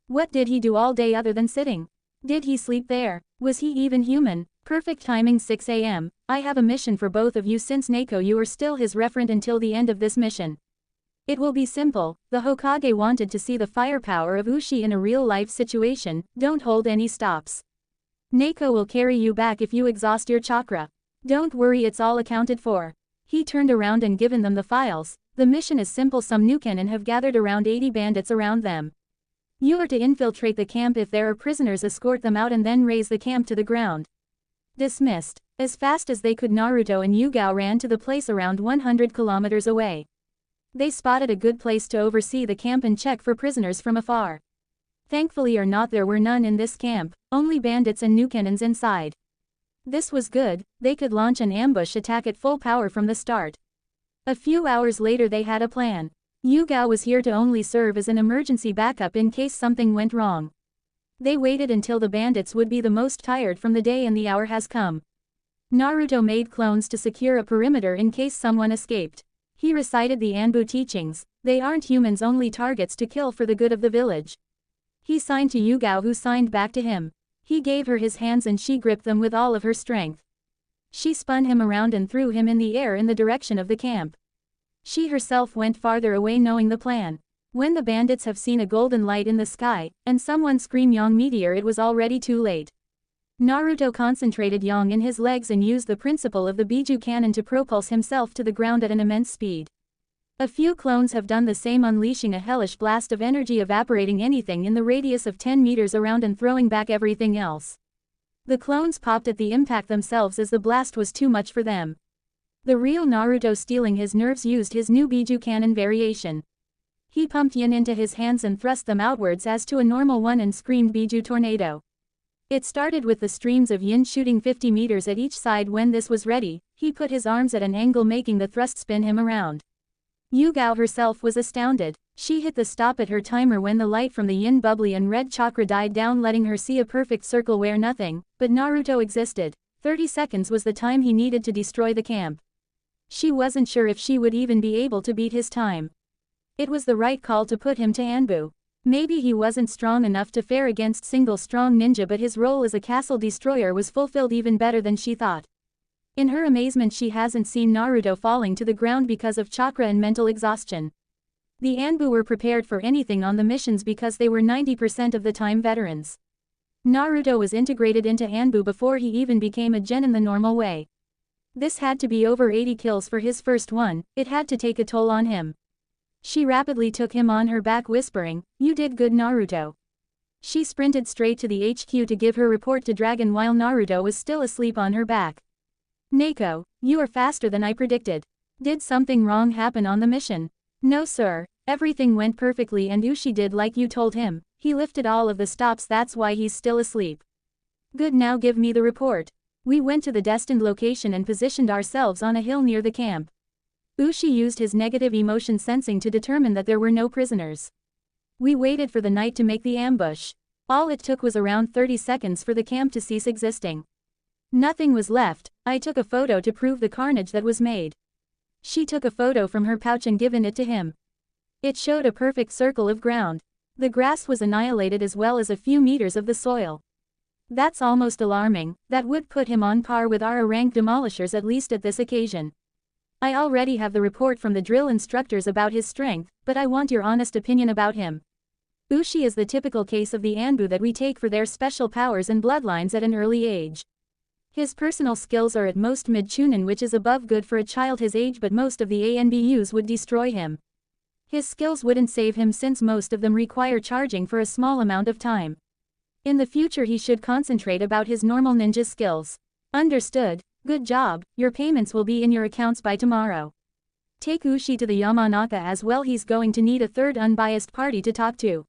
What did he do all day other than sitting? Did he sleep there? Was he even human? Perfect timing, 6 a.m. "I have a mission for both of you, since Neko you are still his referent until the end of this mission. It will be simple. The Hokage wanted to see the firepower of Ushi in a real-life situation, don't hold any stops. Neko will carry you back if you exhaust your chakra. Don't worry, it's all accounted for." He turned around and given them the files. "The mission is simple, some Nukenin have gathered around 80 bandits around them. You are to infiltrate the camp. If there are prisoners, escort them out and then raise the camp to the ground." Dismissed. As fast as they could, Naruto and Yugao ran to the place around 100 kilometers away. They spotted a good place to oversee the camp and check for prisoners from afar. Thankfully or not, there were none in this camp, only bandits and Nukenins inside. This was good, they could launch an ambush attack at full power from the start. A few hours later they had a plan. Yugao was here to only serve as an emergency backup in case something went wrong. They waited until the bandits would be the most tired from the day and the hour has come. Naruto made clones to secure a perimeter in case someone escaped. He recited the ANBU teachings, they aren't humans, only targets to kill for the good of the village. He signed to Yugao, who signed back to him. He gave her his hands and she gripped them with all of her strength. She spun him around and threw him in the air in the direction of the camp. She herself went farther away, knowing the plan. When the bandits have seen a golden light in the sky, and someone scream "Yang meteor," it was already too late. Naruto concentrated Yang in his legs and used the principle of the Biju cannon to propulse himself to the ground at an immense speed. A few clones have done the same, unleashing a hellish blast of energy, evaporating anything in the radius of 10 meters around and throwing back everything else. The clones popped at the impact themselves as the blast was too much for them. The real Naruto, stealing his nerves, used his new Biju cannon variation. He pumped yin into his hands and thrust them outwards as to a normal one and screamed Biju tornado. It started with the streams of yin shooting 50 meters at each side. When this was ready, he put his arms at an angle, making the thrust spin him around. Yugao herself was astounded. She hit the stop at her timer when the light from the yin bubbly and red chakra died down, letting her see a perfect circle where nothing but Naruto existed. 30 seconds was the time he needed to destroy the camp. She wasn't sure if she would even be able to beat his time. It was the right call to put him to ANBU. Maybe he wasn't strong enough to fare against single strong ninja, but his role as a castle destroyer was fulfilled even better than she thought. In her amazement, she hasn't seen Naruto falling to the ground because of chakra and mental exhaustion. The ANBU were prepared for anything on the missions because they were 90% of the time veterans. Naruto was integrated into ANBU before he even became a gen in the normal way. This had to be over 80 kills for his first one. It had to take a toll on him. She rapidly took him on her back, whispering, "You did good, Naruto." She sprinted straight to the HQ to give her report to Dragon while Naruto was still asleep on her back. "Neko, you are faster than I predicted. Did something wrong happen on the mission?" "No sir, everything went perfectly and Ushi did like you told him. He lifted all of the stops, that's why he's still asleep." "Good, now give me the report." We went to the destined location and positioned ourselves on a hill near the camp. Ushi used his negative emotion sensing to determine that there were no prisoners. We waited for the night to make the ambush. All it took was around 30 seconds for the camp to cease existing. Nothing was left. I took a photo to prove the carnage that was made. She took a photo from her pouch and given it to him. It showed a perfect circle of ground. The grass was annihilated as well as a few meters of the soil. That's almost alarming. That would put him on par with our rank demolishers, at least at this occasion. I already have the report from the drill instructors about his strength, but I want your honest opinion about him. Ushi is the typical case of the ANBU that we take for their special powers and bloodlines at an early age. His personal skills are at most mid-chunin, which is above good for a child his age, but most of the ANBUs would destroy him. His skills wouldn't save him since most of them require charging for a small amount of time. In the future he should concentrate about his normal ninja skills. Understood. Good job, your payments will be in your accounts by tomorrow. Take Ushi to the Yamanaka as well, he's going to need a third unbiased party to talk to.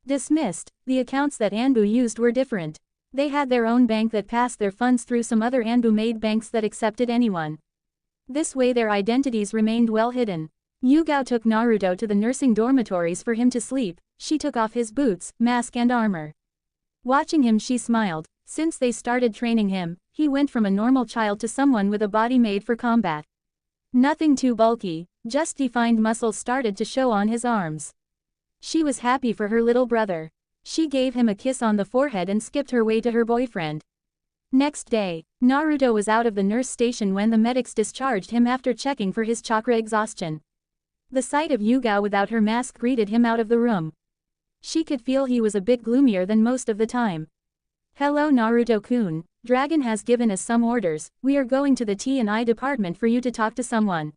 Dismissed. The accounts that ANBU used were different. They had their own bank that passed their funds through some other ANBU-made banks that accepted anyone. This way their identities remained well hidden. Yugao took Naruto to the nursing dormitories for him to sleep. She took off his boots, mask and armor. Watching him she smiled. Since they started training him, he went from a normal child to someone with a body made for combat. Nothing too bulky, just defined muscles started to show on his arms. She was happy for her little brother. She gave him a kiss on the forehead and skipped her way to her boyfriend. Next day, Naruto was out of the nurse station when the medics discharged him after checking for his chakra exhaustion. The sight of Yugao without her mask greeted him out of the room. She could feel he was a bit gloomier than most of the time. "Hello Naruto-kun, Dragon has given us some orders. We are going to the T&I department for you to talk to someone."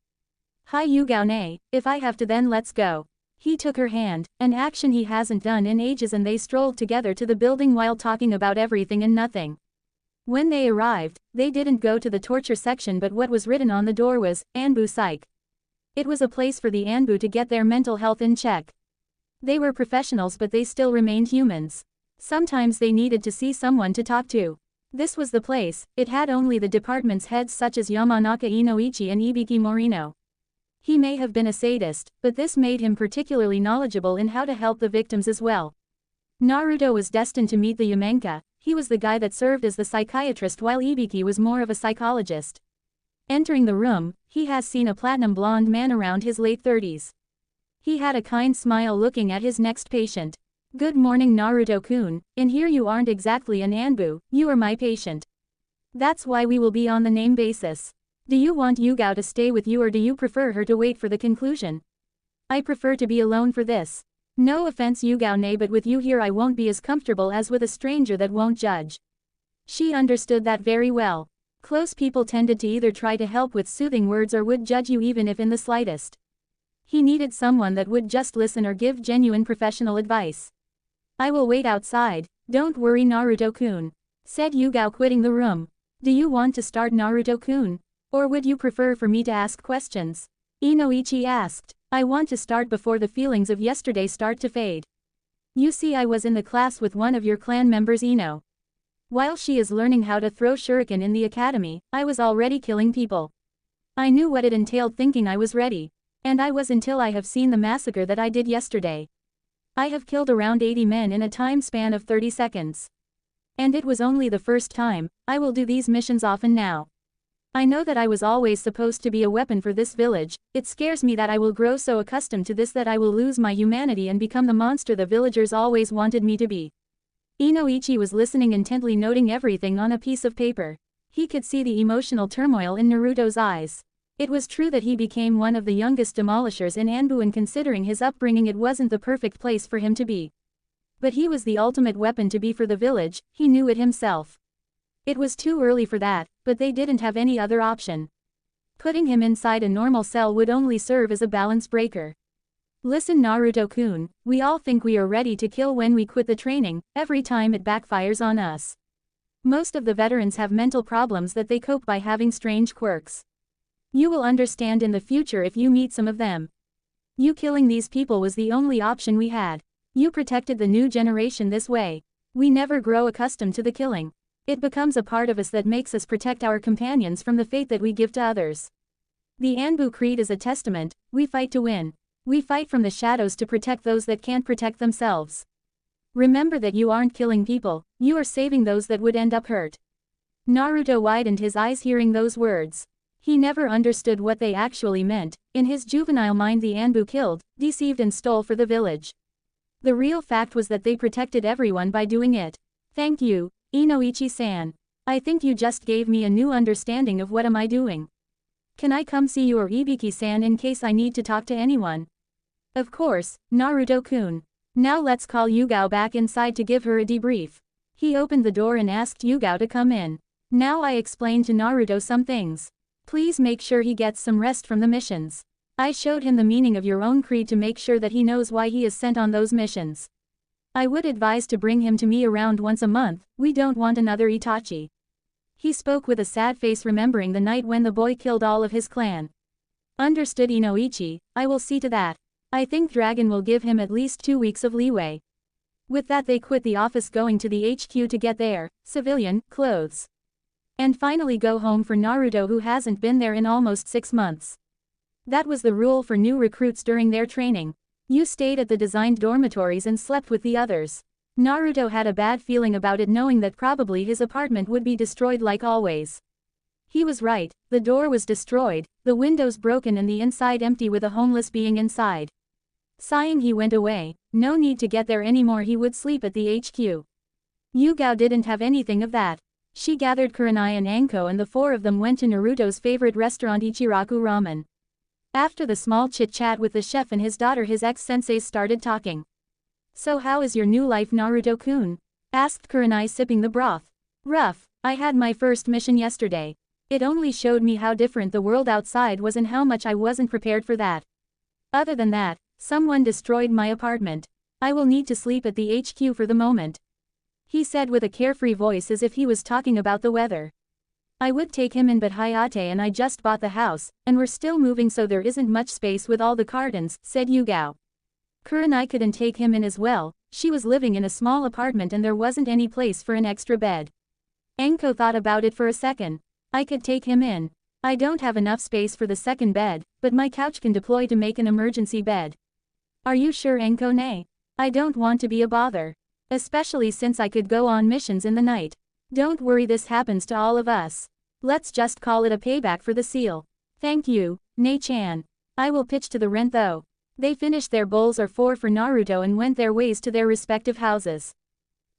"Hi Yugao-ne, if I have to then let's go." He took her hand, an action he hasn't done in ages, and they strolled together to the building while talking about everything and nothing. When they arrived, they didn't go to the torture section, but what was written on the door was, ANBU Psych. It was a place for the ANBU to get their mental health in check. They were professionals, but they still remained humans. Sometimes they needed to see someone to talk to. This was the place. It had only the department's heads such as Yamanaka Inoichi and Ibiki Morino. He may have been a sadist, but this made him particularly knowledgeable in how to help the victims as well. Naruto was destined to meet the Yamenka. He was the guy that served as the psychiatrist while Ibiki was more of a psychologist. Entering the room, he has seen a platinum blonde man around his late 30s. He had a kind smile looking at his next patient. "Good morning Naruto-kun, in here you aren't exactly an ANBU, you are my patient. That's why we will be on the name basis. Do you want Yugao to stay with you or do you prefer her to wait for the conclusion?" "I prefer to be alone for this. No offense Yugao-ne, but with you here I won't be as comfortable as with a stranger that won't judge." She understood that very well. Close people tended to either try to help with soothing words or would judge you even if in the slightest. He needed someone that would just listen or give genuine professional advice. "I will wait outside, don't worry Naruto-kun," said Yugao, quitting the room. "Do you want to start Naruto-kun? Or would you prefer for me to ask questions?" Inoichi asked. "I want to start before the feelings of yesterday start to fade. You see, I was in the class with one of your clan members Ino. While she is learning how to throw shuriken in the academy, I was already killing people. I knew what it entailed, thinking I was ready. And I was until I have seen the massacre that I did yesterday. I have killed around 80 men in a time span of 30 seconds. And it was only the first time. I will do these missions often now. I know that I was always supposed to be a weapon for this village. It scares me that I will grow so accustomed to this that I will lose my humanity and become the monster the villagers always wanted me to be. Inoichi was listening intently, noting everything on a piece of paper. He could see the emotional turmoil in Naruto's eyes. It was true that he became one of the youngest demolishers in ANBU, and considering his upbringing it wasn't the perfect place for him to be. But he was the ultimate weapon to be for the village, he knew it himself. It was too early for that, but they didn't have any other option. Putting him inside a normal cell would only serve as a balance breaker. Listen, Naruto-kun, we all think we are ready to kill when we quit the training, every time it backfires on us. Most of the veterans have mental problems that they cope by having strange quirks. You will understand in the future if you meet some of them. You killing these people was the only option we had. You protected the new generation this way. We never grow accustomed to the killing. It becomes a part of us that makes us protect our companions from the fate that we give to others. The ANBU Creed is a testament. We fight to win. We fight from the shadows to protect those that can't protect themselves. Remember that you aren't killing people, you are saving those that would end up hurt. Naruto widened his eyes hearing those words. He never understood what they actually meant. In his juvenile mind, the ANBU killed, deceived and stole for the village. The real fact was that they protected everyone by doing it. Thank you, Inoichi-san. I think you just gave me a new understanding of what am I doing. Can I come see you or Ibiki-san in case I need to talk to anyone? Of course, Naruto-kun. Now let's call Yugao back inside to give her a debrief. He opened the door and asked Yugao to come in. Now I explained to Naruto some things. Please make sure he gets some rest from the missions. I showed him the meaning of your own creed to make sure that he knows why he is sent on those missions. I would advise to bring him to me around once a month, we don't want another Itachi. He spoke with a sad face, remembering the night when the boy killed all of his clan. Understood, Inoichi, I will see to that. I think Dragon will give him at least 2 weeks of leeway. With that they quit the office, going to the HQ to get their civilian clothes. And finally go home for Naruto, who hasn't been there in almost 6 months. That was the rule for new recruits during their training. You stayed at the designed dormitories and slept with the others. Naruto had a bad feeling about it, knowing that probably his apartment would be destroyed like always. He was right, the door was destroyed, the windows broken and the inside empty with a homeless being inside. Sighing, he went away. No need to get there anymore, he would sleep at the HQ. Yugao didn't have anything of that. She gathered Kurenai and Anko and the 4 of them went to Naruto's favorite restaurant, Ichiraku Ramen. After the small chit-chat with the chef and his daughter, his ex-senseis started talking. So how is your new life, Naruto-kun? Asked Kurenai, sipping the broth. Rough. I had my first mission yesterday. It only showed me how different the world outside was and how much I wasn't prepared for that. Other than that, someone destroyed my apartment. I will need to sleep at the HQ for the moment. He said with a carefree voice, as if he was talking about the weather. I would take him in, but Hayate and I just bought the house, and we're still moving, so there isn't much space with all the cartons, said Yugao. Kurenai couldn't take him in as well. She was living in a small apartment and there wasn't any place for an extra bed. Anko thought about it for a second. I could take him in. I don't have enough space for the second bed, but my couch can deploy to make an emergency bed. Are you sure, Anko-ne? I don't want to be a bother. Especially since I could go on missions in the night. Don't worry, this happens to all of us. Let's just call it a payback for the seal. Thank you, Ne-chan. I will pitch to the rent though. They finished their bowls or 4 for Naruto and went their ways to their respective houses.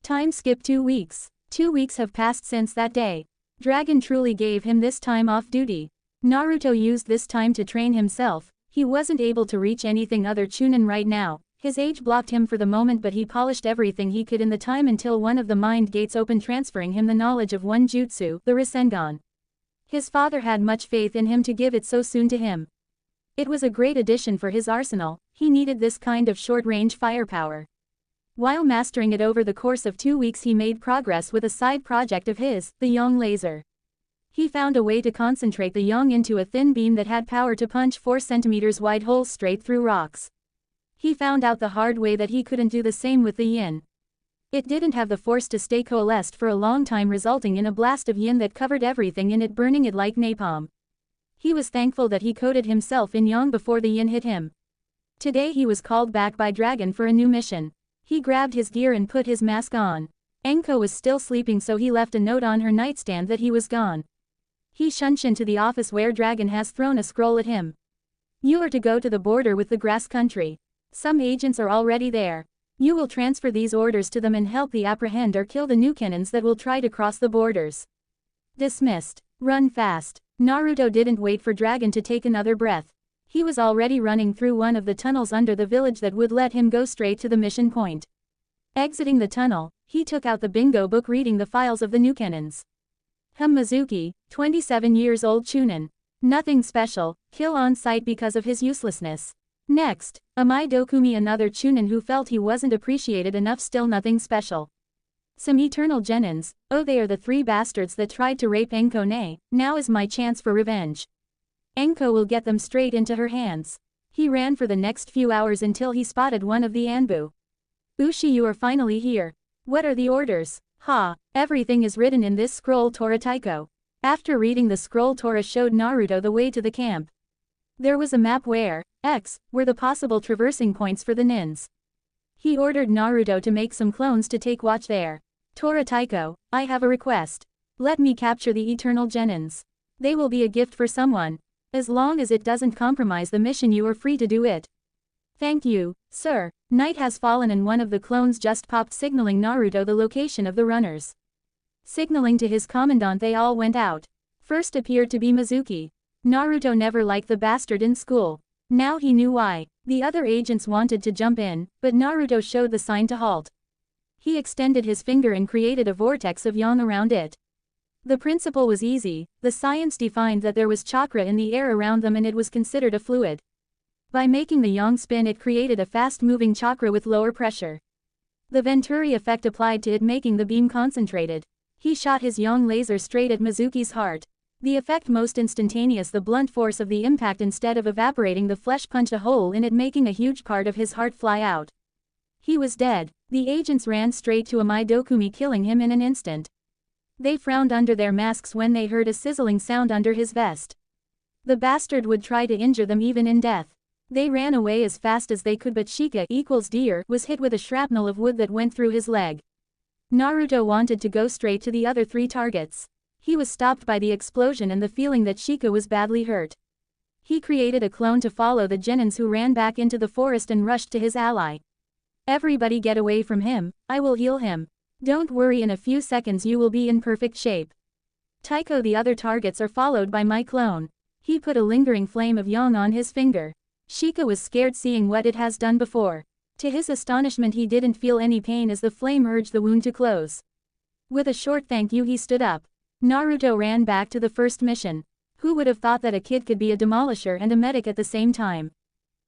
Time skipped 2 weeks. 2 weeks have passed since that day. Dragon truly gave him this time off duty. Naruto used this time to train himself. He wasn't able to reach anything other Chunin right now. His age blocked him for the moment, but he polished everything he could in the time until one of the mind gates opened, transferring him the knowledge of one jutsu, the Rasengan. His father had much faith in him to give it so soon to him. It was a great addition for his arsenal. He needed this kind of short-range firepower. While mastering it over the course of 2 weeks, he made progress with a side project of his, the Yang laser. He found a way to concentrate the Yang into a thin beam that had power to punch 4 centimeters wide holes straight through rocks. He found out the hard way that he couldn't do the same with the Yin. It didn't have the force to stay coalesced for a long time, resulting in a blast of Yin that covered everything in it, burning it like napalm. He was thankful that he coated himself in yang before the yin hit him. Today he was called back by Dragon for a new mission. He grabbed his gear and put his mask on. Enko was still sleeping, so he left a note on her nightstand that he was gone. He shunshin to the office where Dragon has thrown a scroll at him. You are to go to the border with the grass country. Some agents are already there. You will transfer these orders to them and help the apprehend or kill the new cannons that will try to cross the borders. Dismissed. Run fast. Naruto didn't wait for Dragon to take another breath. He was already running through one of the tunnels under the village that would let him go straight to the mission point. Exiting the tunnel, he took out the bingo book, reading the files of the new cannons. Mizuki, 27 years old Chunin. Nothing special, kill on sight because of his uselessness. Next, Amai Dokumi, another Chunin who felt he wasn't appreciated enough, still nothing special. Some eternal genins, oh they are the 3 bastards that tried to rape Enko Ne, now is my chance for revenge. Enko will get them straight into her hands. He ran for the next few hours until he spotted one of the ANBU. Ushi, you are finally here. What are the orders? Ha, everything is written in this scroll, Tora Taiko. After reading the scroll, Tora showed Naruto the way to the camp. There was a map where X were the possible traversing points for the nins. He ordered Naruto to make some clones to take watch there. Tora Taiko, I have a request. Let me capture the eternal genins. They will be a gift for someone. As long as it doesn't compromise the mission, you are free to do it. Thank you, sir. Night has fallen and one of the clones just popped, signaling Naruto the location of the runners. Signaling to his commandant, they all went out. First appeared to be Mizuki. Naruto never liked the bastard in school. Now he knew why. The other agents wanted to jump in, but Naruto showed the sign to halt. He extended his finger and created a vortex of yang around it. The principle was easy. The science defined that there was chakra in the air around them and it was considered a fluid. By making the yang spin, it created a fast-moving chakra with lower pressure. The Venturi effect applied to it, making the beam concentrated. He shot his yang laser straight at Mizuki's heart. The effect most instantaneous, the blunt force of the impact instead of evaporating the flesh punched a hole in it, making a huge part of his heart fly out. He was dead. The agents ran straight to Amai Dokumi, killing him in an instant. They frowned under their masks when they heard a sizzling sound under his vest. The bastard would try to injure them even in death. They ran away as fast as they could, but Shika equals deer was hit with a shrapnel of wood that went through his leg. Naruto wanted to go straight to the other 3 targets. He was stopped by the explosion and the feeling that Shika was badly hurt. He created a clone to follow the genins who ran back into the forest and rushed to his ally. Everybody get away from him, I will heal him. Don't worry, in a few seconds you will be in perfect shape. Taiko, the other targets are followed by my clone. He put a lingering flame of yang on his finger. Shika was scared seeing what it has done before. To his astonishment, he didn't feel any pain as the flame urged the wound to close. With a short thank you, he stood up. Naruto ran back to the first mission. Who would have thought that a kid could be a demolisher and a medic at the same time?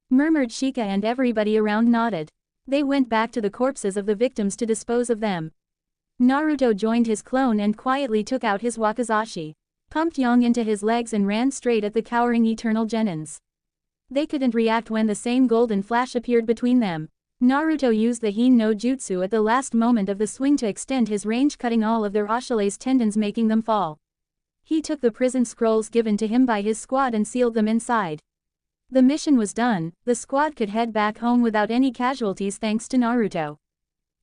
Murmured Shika, and everybody around nodded. They went back to the corpses of the victims to dispose of them. Naruto joined his clone and quietly took out his wakizashi, pumped yang into his legs and ran straight at the cowering eternal genins. They couldn't react when the same golden flash appeared between them. Naruto used the Hin no Jutsu at the last moment of the swing to extend his range, cutting all of their Achilles tendons, making them fall. He took the prison scrolls given to him by his squad and sealed them inside. The mission was done. The squad could head back home without any casualties thanks to Naruto.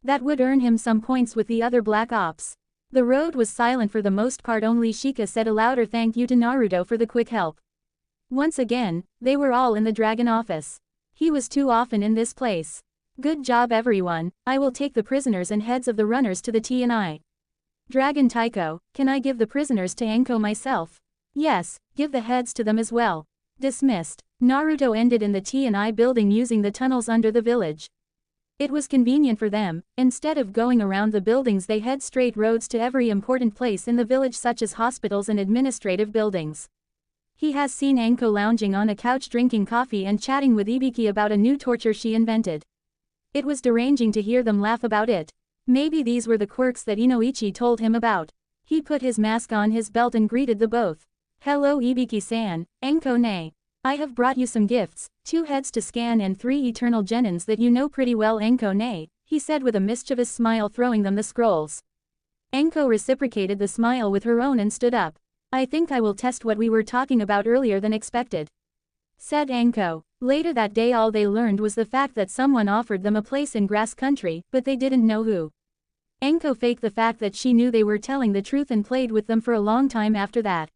That would earn him some points with the other Black Ops. The road was silent for the most part, only Shika said a louder thank you to Naruto for the quick help. Once again, they were all in the dragon office. He was too often in this place. Good job everyone, I will take the prisoners and heads of the runners to the T&I. Dragon Taiko, can I give the prisoners to Enko myself? Yes, give the heads to them as well. Dismissed. Naruto ended in the T&I building using the tunnels under the village. It was convenient for them. Instead of going around the buildings, they head straight roads to every important place in the village, such as hospitals and administrative buildings. He has seen Enko lounging on a couch drinking coffee and chatting with Ibiki about a new torture she invented. It was deranging to hear them laugh about it. Maybe these were the quirks that Inoichi told him about. He put his mask on his belt and greeted the both. Hello Ibiki-san, Enko ne. I have brought you some gifts, 2 heads to scan and 3 eternal genins that you know pretty well, Enko ne, he said with a mischievous smile, throwing them the scrolls. Enko reciprocated the smile with her own and stood up. I think I will test what we were talking about earlier than expected, said Anko. Later that day all they learned was the fact that someone offered them a place in grass country, but they didn't know who. Anko faked the fact that she knew they were telling the truth and played with them for a long time after that.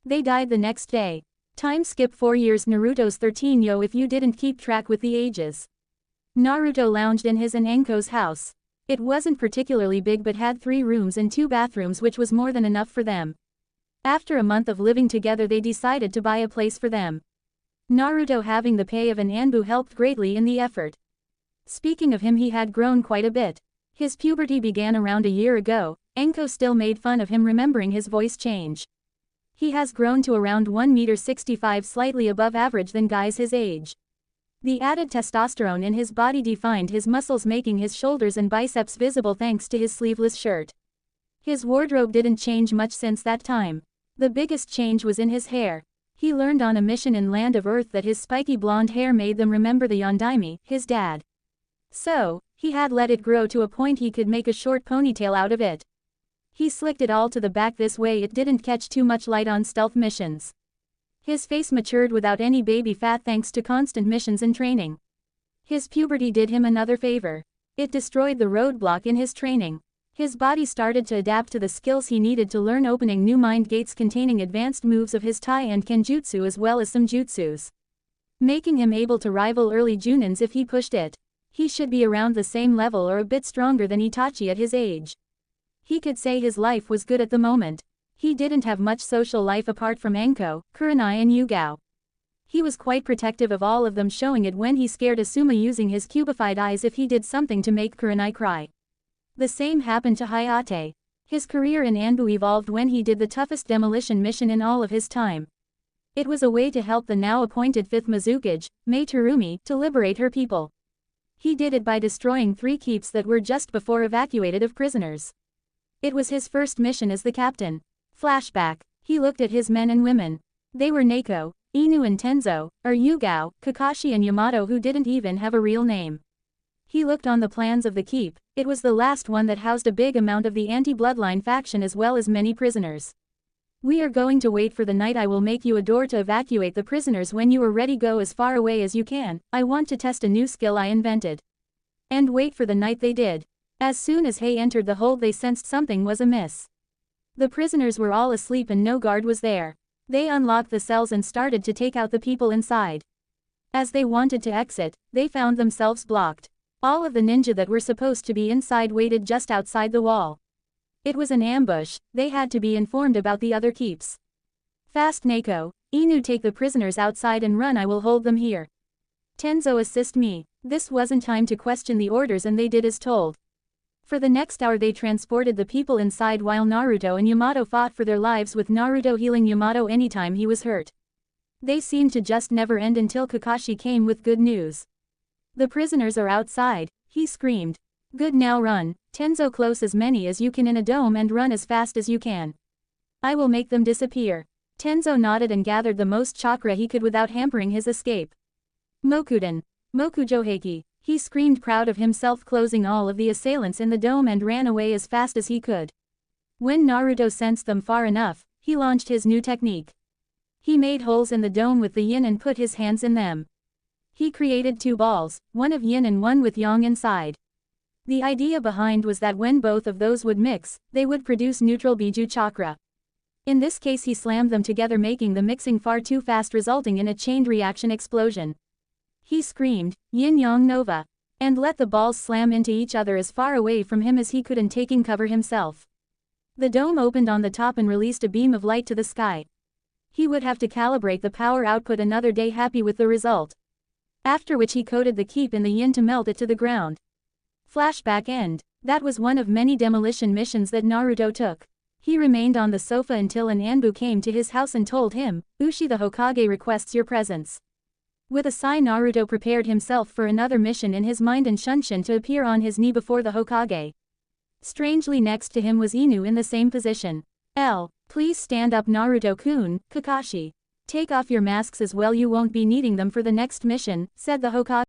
They died the next day. Time skip 4 years. Naruto's 13. Yo, if you didn't keep track with the ages. Naruto lounged in his and Anko's house. It wasn't particularly big but had 3 rooms and 2 bathrooms, which was more than enough for them. After a month of living together they decided to buy a place for them. Naruto having the pay of an ANBU helped greatly in the effort. Speaking of him, he had grown quite a bit. His puberty began around a year ago. Anko still made fun of him, remembering his voice change. He has grown to around 1.65 m, slightly above average than guys his age. The added testosterone in his body defined his muscles, making his shoulders and biceps visible thanks to his sleeveless shirt. His wardrobe didn't change much since that time. The biggest change was in his hair. He learned on a mission in Land of Earth that his spiky blonde hair made them remember the Yondaime, his dad. So, he had let it grow to a point he could make a short ponytail out of it. He slicked it all to the back, this way it didn't catch too much light on stealth missions. His face matured without any baby fat thanks to constant missions and training. His puberty did him another favor. It destroyed the roadblock in his training. His body started to adapt to the skills he needed to learn, opening new mind gates containing advanced moves of his Tai and Kenjutsu as well as some jutsus, making him able to rival early Junins if he pushed it. He should be around the same level or a bit stronger than Itachi at his age. He could say his life was good at the moment. He didn't have much social life apart from Anko, Kurenai and Yugao. He was quite protective of all of them, showing it when he scared Asuma using his cubified eyes if he did something to make Kurenai cry. The same happened to Hayate. His career in ANBU evolved when he did the toughest demolition mission in all of his time. It was a way to help the now appointed 5th Mizukage, Mei Terumi, to liberate her people. He did it by destroying 3 keeps that were just before evacuated of prisoners. It was his first mission as the captain. Flashback. He looked at his men and women. They were Neko, Inu and Tenzo, or Yugao, Kakashi and Yamato, who didn't even have a real name. He looked on the plans of the keep. It was the last one that housed a big amount of the anti-bloodline faction as well as many prisoners. We are going to wait for the night. I will make you a door to evacuate the prisoners. When you are ready, go as far away as you can. I want to test a new skill I invented. And wait for the night. They did. As soon as Hei entered the hold they sensed something was amiss. The prisoners were all asleep and no guard was there. They unlocked the cells and started to take out the people inside. As they wanted to exit, they found themselves blocked. All of the ninja that were supposed to be inside waited just outside the wall. It was an ambush. They had to be informed about the other keeps. Fast, Neko, Inu, take the prisoners outside and run. I will hold them here. Tenzo, assist me. This wasn't time to question the orders and they did as told. For the next hour they transported the people inside while Naruto and Yamato fought for their lives, with Naruto healing Yamato anytime he was hurt. They seemed to just never end until Kakashi came with good news. The prisoners are outside, he screamed. Good, now run, Tenzo, close as many as you can in a dome and run as fast as you can. I will make them disappear. Tenzo nodded and gathered the most chakra he could without hampering his escape. Mokuden. Mokujoheiki, he screamed, proud of himself, closing all of the assailants in the dome and ran away as fast as he could. When Naruto sensed them far enough, he launched his new technique. He made holes in the dome with the yin and put his hands in them. He created 2 balls, one of yin and one with yang inside. The idea behind was that when both of those would mix, they would produce neutral Biju chakra. In this case he slammed them together, making the mixing far too fast, resulting in a chained reaction explosion. He screamed, Yin-Yang Nova, and let the balls slam into each other as far away from him as he could and taking cover himself. The dome opened on the top and released a beam of light to the sky. He would have to calibrate the power output another day, happy with the result. After which he coated the keep in the yin to melt it to the ground. Flashback end. That was one of many demolition missions that Naruto took. He remained on the sofa until an ANBU came to his house and told him, Ushi the Hokage requests your presence. With a sigh Naruto prepared himself for another mission in his mind and Shunshin to appear on his knee before the Hokage. Strangely next to him was Inu in the same position. Please stand up, Naruto-kun. Kakashi. Take off your masks as well, you won't be needing them for the next mission, said the Hokage.